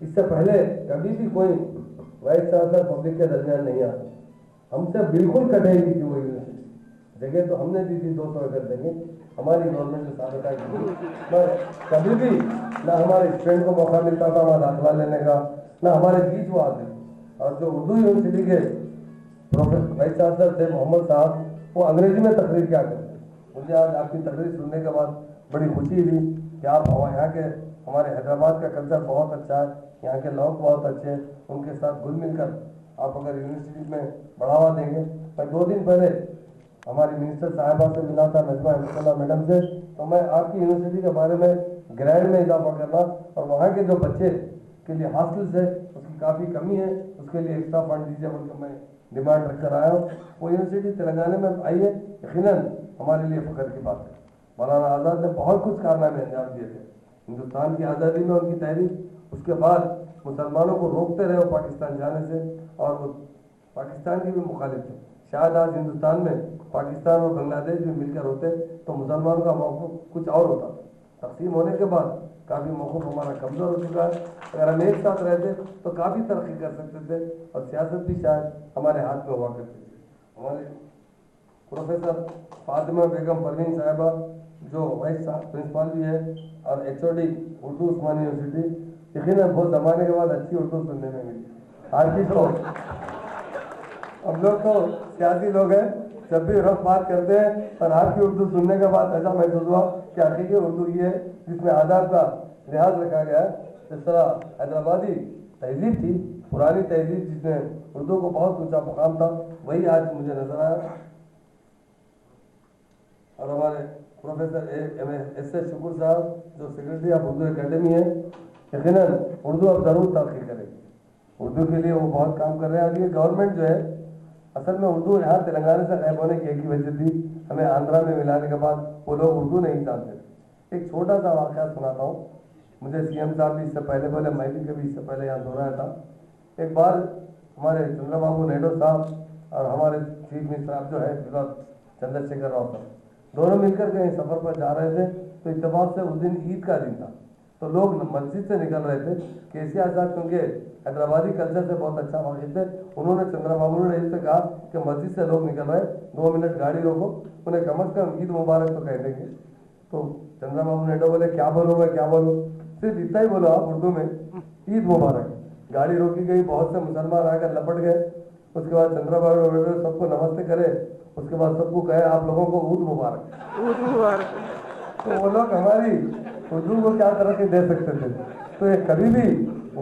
اس سے پہلے کبھی بھی کوئی وائس چانسلر پبلک کے درمیان نہیں آتا. ہم سے بالکل کٹے گی تھی وہ یونیورسٹی. جگہ تو ہم نے دی تھی 200 ایکڑ جگہ, ہماری گورنمنٹ نے سابقہ کی. کبھی بھی نہ ہمارے اسٹوڈنٹ کو موقع ملتا تھا وہاں داخلہ لینے کا, نہ ہمارے بیچ وہ آتے. اور جو اردو یونیورسٹی کے وائس چانسلر تھے محمد صاحب, وہ انگریزی میں تقریر کیا کرتے. مجھے آج آپ کی تقریر سننے کے بعد بڑی خوشی ہوئی کہ آپ یہاں کے, ہمارے حیدرآباد کا کلچر بہت اچھا ہے, یہاں کے لوگ بہت اچھے ہیں, ان کے ساتھ گل مل کر آپ اگر یونیورسٹی میں بڑھاوا دیں گے. میں 2 دن پہلے ہماری منسٹر صاحبہ سے ملا تھا, نجمہ احمد اللہ میڈم سے, تو میں آپ کی یونیورسٹی کے بارے میں گریڈ میں اضافہ کرنا اور وہاں کے جو بچے کے لیے ہاسٹلس ہے اس کی کافی کمی ہے, اس کے لیے ایکسٹرا فنڈ دیجیے بول کر میں ڈیمانڈ رکھ کر آیا ہوں. وہ یونیورسٹی تلنگانہ میں آئی ہے, یقیناً ہمارے لیے فخر کی بات ہے. مولانا آزاد نے بہت کچھ کارنامے انجام دیے تھے. ہندوستان کی آزادی میں ان کی تحریک, اس کے بعد مسلمانوں کو روکتے رہے وہ پاکستان جانے سے, اور وہ پاکستان کی بھی مخالف تھے. شاید آج ہندوستان میں پاکستان اور بنگلہ دیش بھی مل کر ہوتے تو مسلمانوں کا موقف کچھ اور ہوتا. تقسیم ہونے کے بعد کافی موقف ہمارا کمزور ہو چکا ہے. اگر ہم ایک ساتھ رہتے تو کافی ترقی کر سکتے تھے, اور سیاست بھی شاید ہمارے ہاتھ میں ہوا کرتی تھی. ہمارے پروفیسر فاطمہ بیگم پروین صاحبہ जो वाइस प्रिंसिपल भी है और HOD उर्दू उस्मानी यूनिवर्सिटी, यकीनन बहुत ज़माने के बाद अच्छी उर्दू सुनने में मिली। आज भी तो हम लोग तो सियासी लोग हैं, जब भी रफ बात करते हैं, पर आपकी उर्दू सुनने के बाद ऐसा महसूस हुआ कि हकीकी उर्दू ये है जिसमें आदाब का लिहाज रखा गया है। जिस तरह हैदराबादी तहजीब थी, पुरानी तहजीब जिसमें उर्दू को बहुत ऊंचा मुकाम था, वही आज मुझे नजर आया। और हमारे प्रोफेसर SS शुक्र साहब जो सेक्रेटरी ऑफ उर्दू एकेडमी है, यकीनन उर्दू अब ज़रूर तरक्की करेगी। उर्दू के लिए वो बहुत काम कर रहे हैं। अभी गवर्नमेंट जो है, असल में उर्दू यहाँ तेलंगाना से गायब होने की एक ही वजह थी, हमें आंध्रा में मिलाने के बाद वो लोग उर्दू नहीं जानते थे। एक छोटा सा वाक़या सुनाता हूँ। मुझे CM साहब भी इससे पहले मैं भी कभी इससे पहले यहाँ दोहराया था। एक बार हमारे चंद्रबाबू नायडू साहब और हमारे चीफ मिनिस्टर साहब जो है विनोद चंद्रशेखर राव साहब, दोनों मिलकर कहीं सफ़र पर जा रहे थे। तो इत्तेफाक से उस दिन ईद का दिन था, तो लोग मस्जिद से निकल रहे थे। KCR साहब क्योंकि हैदराबादी कल्चर से बहुत अच्छा वाकिफ थे, उन्होंने चंद्रबाबू नायडू से कहा कि मस्जिद से लोग निकल रहे, 2 मिनट गाड़ी रोको, उन्हें कम अज़ कम ईद मुबारक तो कह देंगे। तो चंद्रबाबू नायडू बोले क्या बोलूँ मैं, क्या बोलूँ, सिर्फ इतना ही बोलो आप उर्दू में, ईद मुबारक। गाड़ी रोकी गई, बहुत से मुसलमान आकर लपट गए। उसके बाद चंद्रबाबू नायडू सबको नमस्ते करे, उसके बाद सबको कहे आप लोगों को ऊद मुबारक, ऊद मुबारक। तो वो लोग हमारी उर्दू को क्या तरक्की दे सकते थे। तो ये कभी भी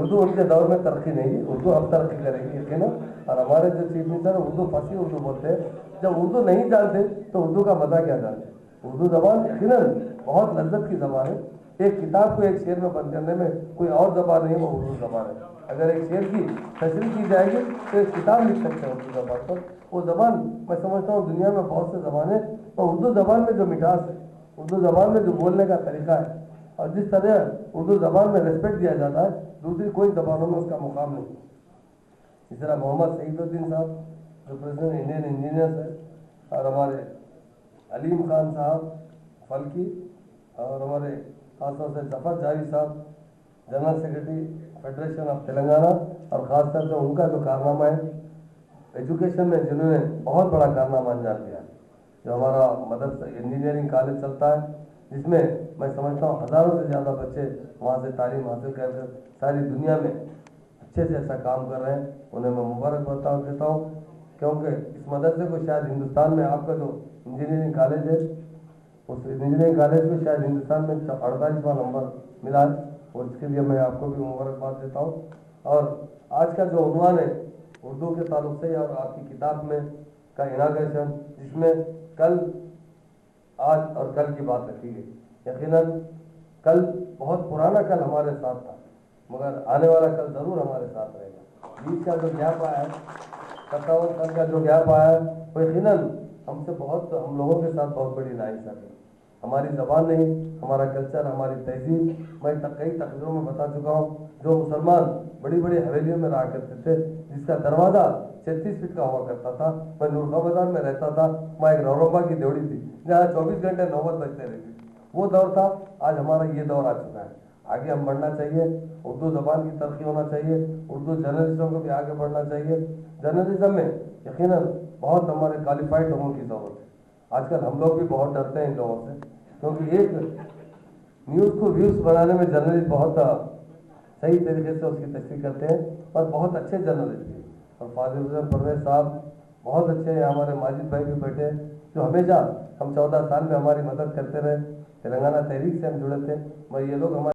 उर्दू उनके दौर में तरक्की नहीं की, उर्दू अब तरक्की करेगी यकीन। और हमारे जो चीफ मिनिस्टर उर्दू फंसी उर्दू बोलते हैं, जब उर्दू नहीं जानते तो उर्दू का मज़ा क्या जानते। उर्दू ज़बान यकीनन बहुत लज्जत की ज़बान है। एक किताब को एक शेर में बंद करने में कोई और ज़बान नहीं, वो उर्दू ज़बान है। अगर एक शेर की तशरीह की जाएगी तो एक किताब लिख सकते हैं उर्दू ज़बान पर। वो ज़बान मैं समझता हूँ दुनिया में बहुत से ज़बान है, और उर्दू ज़बान में जो मिठास है, उर्दू ज़बान में जो बोलने का तरीका है, और जिस तरह उर्दू ज़बान में रेस्पेक्ट दिया जाता है, दूसरी कोई ज़बानों में उसका मुकाम नहीं। इस तरह मोहम्मद सईदुद्दीन साहब जो प्रेसिडेंट इंडियन इंजीनियर्स है, और हमारे अलीम खान साहब फल्की, और हमारे खासतौर से जफर जावेद साहब general secretary federation of Telangana, और ख़ासतौर से उनका जो कारनामा है एजुकेशन में, जिन्होंने बहुत बड़ा कारनामा अंजाम दिया है। जो हमारा मदरसा इंजीनियरिंग कॉलेज चलता है, जिसमें मैं समझता हूँ हज़ारों से ज़्यादा बच्चे वहाँ से तालीम हासिल कर सारी दुनिया में अच्छे से ऐसा काम कर रहे हैं, उन्हें मैं मुबारकबाद देता हूँ। क्योंकि इस मदरसे को शायद हिंदुस्तान में, आपका जो इंजीनियरिंग कॉलेज है, उस इंजीनियरिंग कॉलेज को शायद हिंदुस्तान में 48वां नंबर मिला है, और इसके लिए मैं आपको भी मुबारकबाद देता हूँ। और आज का जो उन्वान है उर्दू के ताल्लुक से, और आपकी किताब में का इनाग्रेशन, जिसमें कल, आज और कल की बात रखी गई। यकीनन कल बहुत पुराना कल हमारे साथ था, मगर आने वाला कल ज़रूर हमारे साथ रहेगा। बीच का जो गैप आया है, 57 साल का जो गैप आया है, वो यकीनन हमसे बहुत, हम लोगों के साथ बहुत बड़ी नाइंसाफ़ी। हमारी ज़बान नहीं, हमारा कल्चर, हमारी तहजीब, मैं कई तकरीरों में बता चुका हूँ। जो मुसलमान बड़ी बड़ी हवेलियों में रहा करते थे, जिसका दरवाज़ा 36 फीट का हुआ करता था। मैं नूरखा बाजार में रहता था, वहाँ एक रौरबा की देवड़ी थी जहाँ 24 घंटे नौबत बजते रहती थी। वो दौर था, आज हमारा ये दौर आ चुका है। आगे हम बढ़ना चाहिए, उर्दू ज़बान की तरक्की होना चाहिए, उर्दू जर्नलिज्म को भी आगे बढ़ना चाहिए। जर्नलिज्म में यकीनन बहुत हमारे क्वालिफाइड लोगों की ज़रूरत है। आजकल हम लोग भी बहुत डरते हैं इन लोगों से, क्योंकि एक न्यूज़ को व्यूज़ बनाने में जर्नलिस्ट बहुत सही तरीके से उसकी तशरीह करते हैं, और बहुत अच्छे जर्नलिस्ट हैं। और फाजिल हुसैन परवेज साहब बहुत अच्छे हैं। हमारे माजिद भाई भी बैठे हैं, जो हमेशा हम 14 साल में हमारी मदद करते रहे। तेलंगाना तहरीक से हम जुड़े थे, मगर ये लोग हमारे